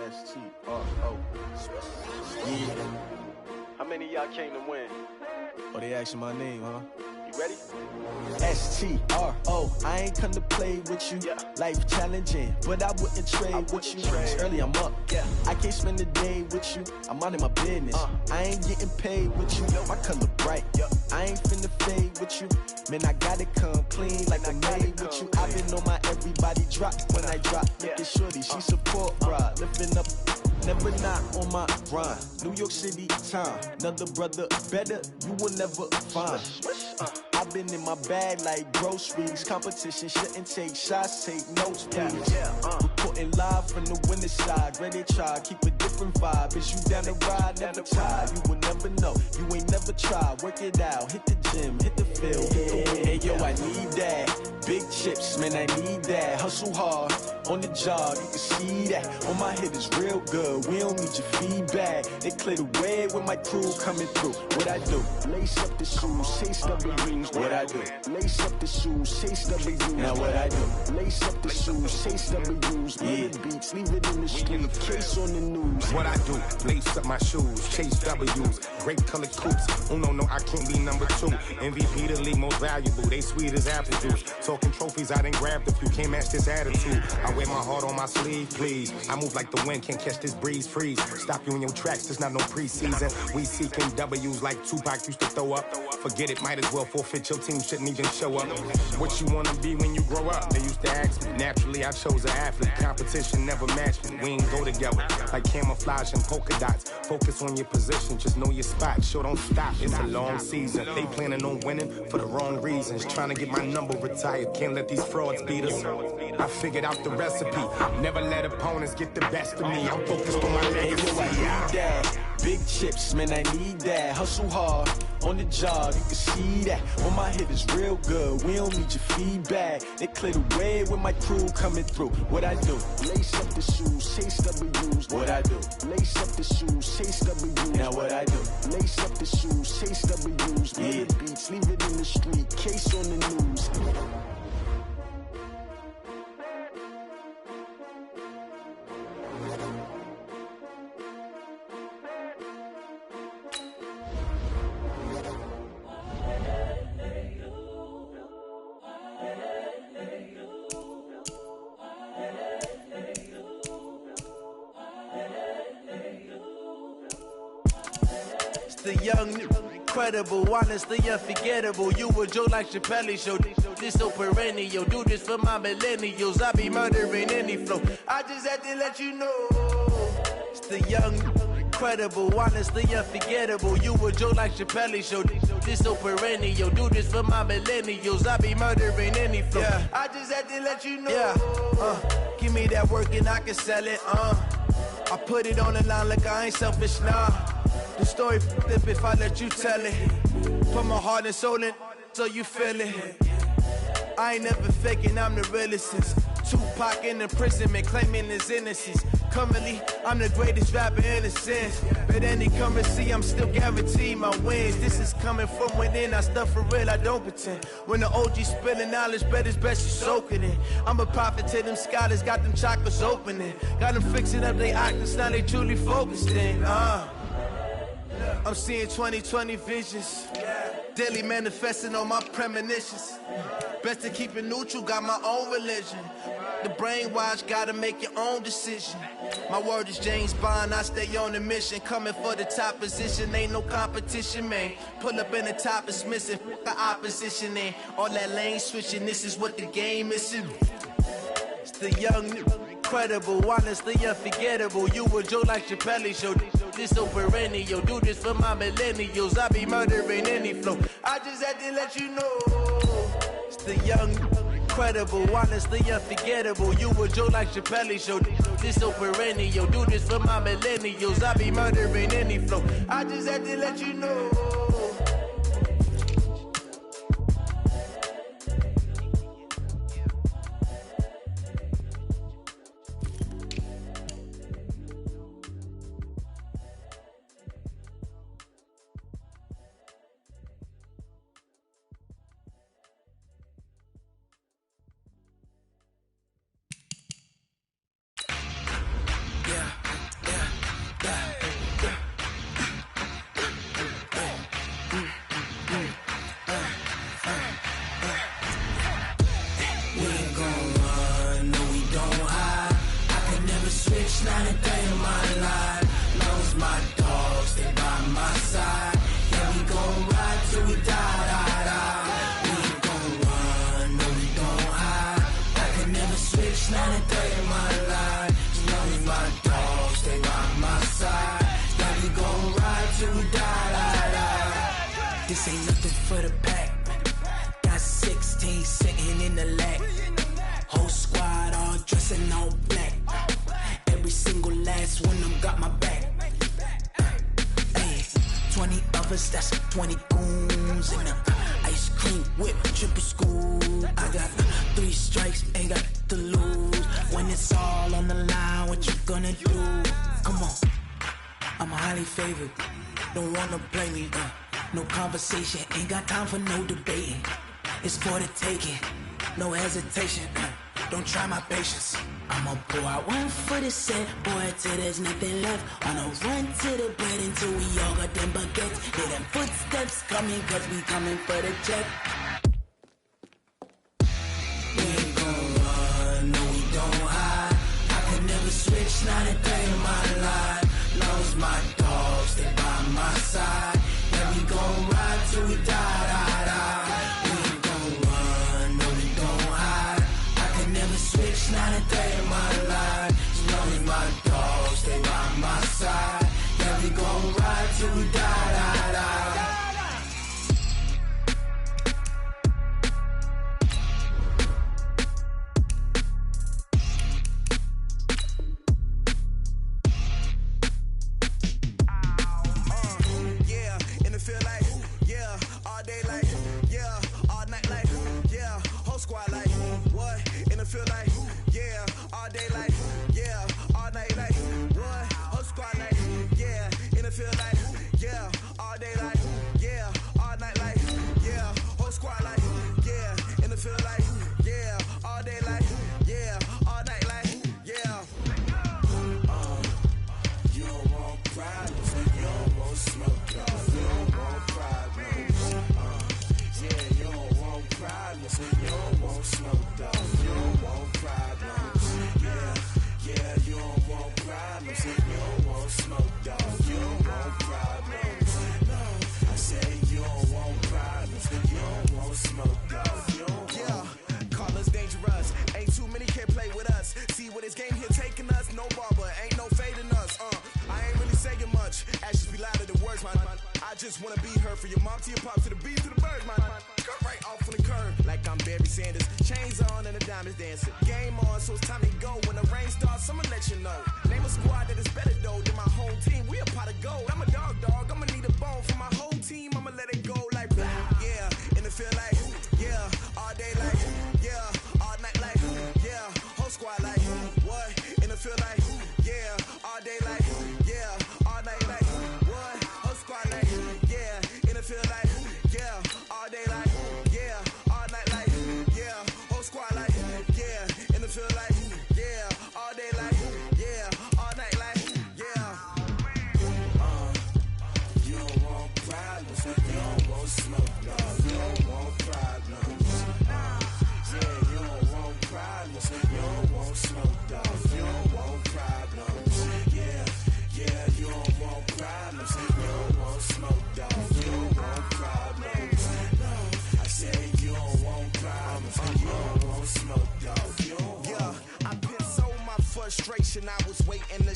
S-T-R-O. Yeah. How many of y'all came to win? Oh, they asking my name, huh? You ready? S-T-R-O. I ain't come to play with you. Yeah. Life challenging, but I wouldn't trade with you. It's early, I'm up. Yeah. I can't spend the day with you. I'm minding my business. I ain't getting paid with you. My color bright. Yeah. I ain't finna fade with you. Man, I gotta come clean like I'm made with you. I've been on my everybody drop when I drop. Look at shorty, she support ride. Lifting up, never not on my grind. New York City time. Another brother better, you will never find. I've been in my bag like groceries. Competition shouldn't take shots, take notes, please. Reporting live from the winning side. Ready to try, keep a different vibe. Is you down the ride, never tired. You will never know, you ain't never tried. Work it out, hit the gym, hit the field, hit the wind. Hey yo, I need that. Big chips, man, I need that. Hustle hard, on the job, you can see that. On my head is real good, we don't need your feedback. They clear the way with my crew coming through. What I do? Lace up the shoes, chase W's. What I do? Lace up the shoes, chase W's. Now what I do? Lace up the shoes, chase W's. Yeah. Beats, leave it in the street, case on the news. What I do? Lace up my shoes, chase W's. Great colored coops. Oh no, I can't be number 2. MVP the league most valuable. They sweet as apple juice. Talking trophies, I didn't grab the few. Can't match this attitude. I wear my heart on my sleeve, please. I move like the wind, can't catch this breeze, freeze. Stop you in your tracks, there's not no preseason. We seeking W's like Tupac used to throw up. Forget it, might as well forfeit. Your team shouldn't even show up. What you wanna be when you grow up? They used to ask me. Naturally, I chose an athlete. Competition never matched me. We ain't go together like camouflage and polka dots. Focus on your position, just know your spot. Sure, don't stop. It's a long season. They planning on winning for the wrong reasons. Trying to get my number retired. Can't let these frauds beat us. I figured out the recipe. Never let opponents get the best of me. I'm focused on my legacy. I need that. Big chips, man, I need that. Hustle hard, on the job, you can see that. On my head is real good, we don't need your feedback. They clear the way with my crew coming through. What I do? Lace up the shoes, chase W's. What I do? Lace up the shoes, chase W's. Now what I do? Lace up the shoes, chase W's. Yeah. Beats, leave it in the street, case on the news. The young, incredible, honestly unforgettable. You a joke like Chappelle show. This so perennial. Do this for my millennials. I be murdering any flow. I just had to let you know. It's the young, incredible, honestly unforgettable. You a joke like Chappelle show. This so perennial. Do this for my millennials. I be murdering any flow. Yeah. I just had to let you know. Yeah. Give me that work and I can sell it. I put it on the line like I ain't selfish, nah. The story flip if I let you tell it. Put my heart and soul in so you feel it. I ain't never faking, I'm the realest since Tupac in imprisonment, claiming his innocence. Currently, I'm the greatest rapper in a sense. But any currency, I'm still guaranteed my wins. This is coming from within, I stuff for real, I don't pretend. When the OG spilling knowledge, bet it's best you soak it in. I'm a prophet to them scholars, got them chakras opening. Got them fixing up they actors, now they truly focused in. I'm seeing 2020 visions. Daily manifesting on my premonitions. Best to keep it neutral, got my own religion. the brainwash, gotta make your own decision. My word is James Bond, I stay on the mission. Coming for the top position, ain't no competition, man. Pull up in the top, it's missing, the opposition in. All that lane switching, this is what the game is. It's the young, incredible, honestly unforgettable. You a Joe like Chappelle show. This so perennial, do this for my millennials. I be murdering any flow. I just had to let you know. It's the young, incredible, honestly unforgettable. You a Joe like Chappelle show. This so perennial, do this for my millennials. I be murdering any flow. I just had to let you know. This ain't nothing for the pack. Got 16 sitting in the lag. Whole squad all dressing all black. Every single last one of them got my back. Hey, 20 of us, that's 20 goons in the ice cream whip, triple school. I got 3 strikes, ain't got to lose. When it's all on the line, what you gonna do? Come on, I'm highly favored. Don't wanna play me, no conversation, ain't got time for no debating. It's for the taking, no hesitation. Don't try my patience. I'ma pour out one for the set, boy, till there's nothing left. On a run to the bread until we all got them baguettes. Hear them footsteps coming, cause we coming for the check. We ain't gon' run, no we don't hide. I could never switch, not a day in my life. Long as my dogs stay by my side. Yeah, we gon' ride till we die, die, die. We ain't gon' run, no we don't hide. I could never switch, not a day in my life. As long as my dogs stay by my side. Yeah, we gon' ride till we die, die, die. Squad like, what? In the field like, yeah, all day like, yeah, all night like, what? Whole squad like, yeah, in the field like, yeah, all day like, yeah, all night like, yeah, whole squad like, yeah, in the field like, yeah, all day like, yeah, all night like, yeah. You don't want problems, you don't want smoke, you don't want problems. Yeah, you don't want problems, you don't want smoke, dog. You don't want problems. Yeah, you don't want problems, you don't want smoke, dog. You don't want problems. No, I say you don't want problems, you don't want smoke, dog. You don't want. Call us dangerous. Ain't too many can play with us. See what this game here taking us. No barber, ain't no fading us. I ain't really saying much. Actions be louder than words, man. I just wanna be heard from your mom to your pop to the beat to the birds, man. Cut right off on the curb, like I'm Barry Sanders. Chains on and the diamonds dancing. Game on, so it's time to go. When the rain starts, I'ma let you know. Name a squad that is better though than my home team. We a pot of gold. I'm a dog. I'ma need a bone for my whole team. I'ma let it go like, yeah. In the field like, yeah. All day like, yeah. All night like, yeah. Whole squad like, what? In the field like, yeah. All day like, yeah. All night like, what? Whole squad like, yeah. In the field like, yeah. All day like, yeah. All night like, yeah. Whole squad like, yeah. In the field like, yeah. All day like, yeah. All night like, yeah. You don't want problems, you don't want smoke, no. You don't want problems. Yeah, you don't want problems, you don't want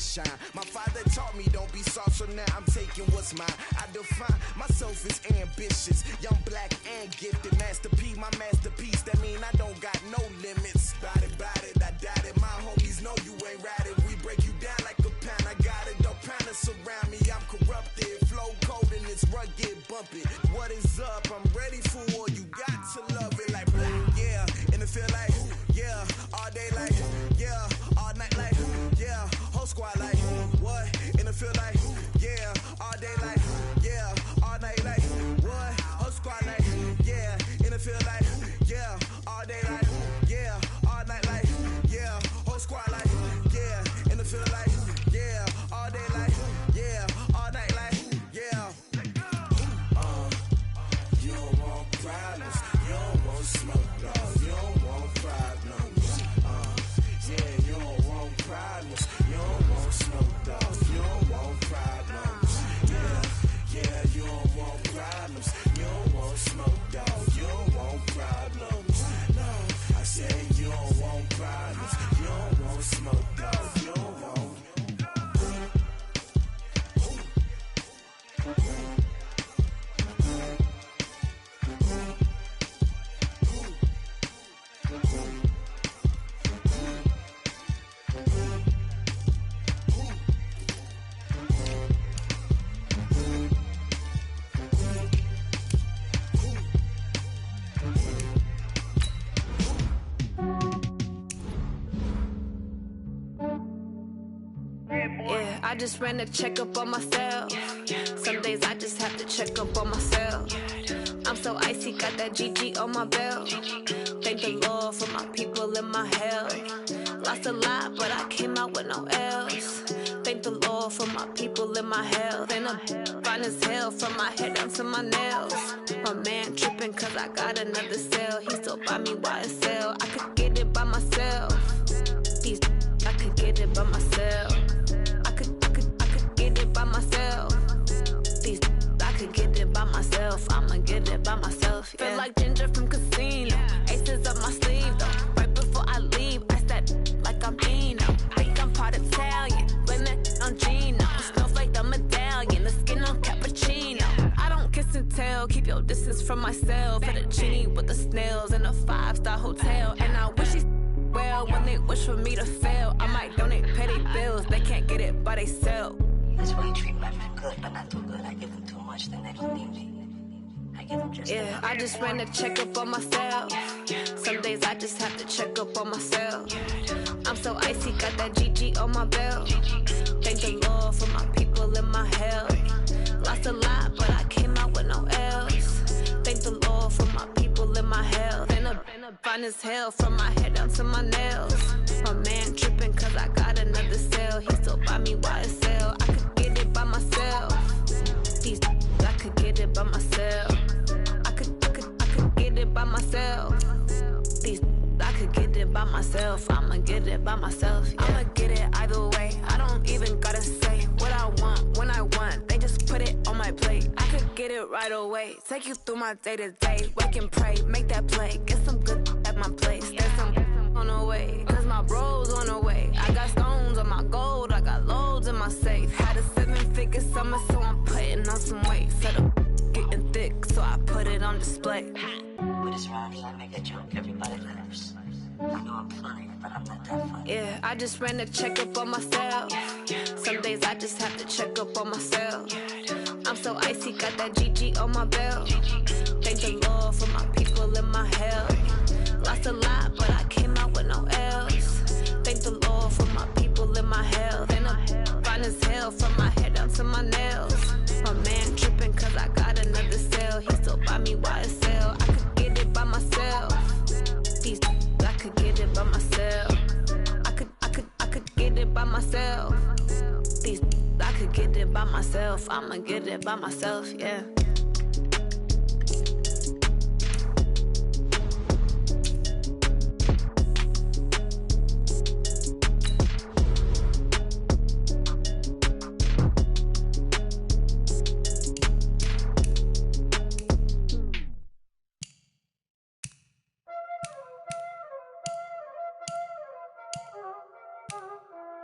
shine. My father taught me don't be soft, so now I'm taking what's mine. I define myself as ambitious, young, black, and gifted. Master P, my masterpiece, that mean I don't got no limits. Bout it, I doubt it. My homies know you ain't ratted. We break you down like a pound. I got it, don't pound us around me. I'm corrupted, flow cold and it's rugged, bumpy. What is up? I'm ready for war. You got to love it like black, yeah. And it feel like, yeah. All day like, yeah. All night like, yeah. Whole squad like, what? And it feel like, yeah. All day like, yeah. All night like, what? Whole squad like, yeah. And it feel like, yeah. All day like, yeah. All night like, yeah. Whole squad like, yeah. And it feel like, yeah. All day like, yeah. All night like, yeah. You don't want problems, you don't want smoke, no. You don't want problems, yeah. You don't want problems, you don't want smoke, dog. You don't want problems, yeah. You don't want problems, you don't want smoke, dog. You don't want problems, no. I said you don't want problems, you don't want smoke, dog. You don't want. Yeah, I just ran a checkup on myself. Some days I just have to check up on myself. I'm so icy, got that GG on my belt. Thank the Lord for my people in my health. Lost a lot, but I came out with no L's. Thank the Lord for my people in my health. And I'm fine as hell from my head down to my nails. My man tripping cause I got another cell. He still buy me YSL. I could get it by myself. These I could get it by myself. I could get it by myself. These I could get it by myself. I'ma get it by myself. Yeah. Feel like Ginger from Casino. Aces up my sleeve though. Right before I leave, I said like I'm Dino. Think I'm part Italian. Blame it on Gino. Snowflake the medallion. The skin on cappuccino. I don't kiss and tell. Keep your distance from myself. At a genie with the snails in a 5-star hotel. And I wish he's well when they wish for me to fail. I might donate petty bills. They can't get it by they sell. That's why you treat my men good, but not too good. I give them too much, then they don't need me. I give them just yeah, I just ran a checkup on myself. Some days I just have to check up on myself. I'm so icy, got that GG on my belt. Thank the Lord for my people in my health. Lost a lot, but I came out with no L's. Thank the Lord for my people in my health. And I'm fine as hell from my head down to my nails. My man tripping cause I got another cell. He still buy me YSL. I could get it by myself. These I could get it by myself. I could get it by myself. These I could get it by myself. I'ma get it by myself. Yeah. I'ma get it either way. I don't even gotta say what I want when I want. They just put it on my plate. I could get it right away. Take you through my day to day. Wake and pray, make that play. Get some good at my place. There's some on the way, cause my bros on the way. I got stones on my gold. I got loads in my safe. Had a 7-figure summer, so I'm putting on some weight. Said I'm getting thick, so I put it on display. With this rhyme, I make a joke, everybody laughs. I know I'm funny, but I'm not that funny. Yeah, I just ran a checkup on myself. Some days I just have to check up on myself. I'm so icy, got that GG on my belt. Thank the Lord for my people in my health. Lost a lot, but I came out with no L's. Thank the Lord for my people in my health. And I'm fine as hell from my head down to my nails. My man tripping cause I got another cell. He still buy me YSL. I could get it by myself. These I could get it by myself. I could get it by myself. These I could get it by myself. I'ma get it by myself, yeah.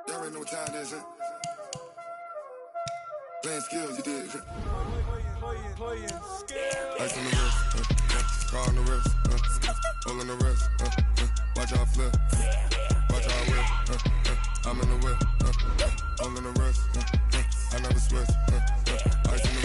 Y'all already know what time it is, huh? playing skills, you did. Ice on the wrist, car on the wrist, hole in the wrist, watch out flip, watch out whip, I'm in the whip, hole in the wrist, I never switch, ice on the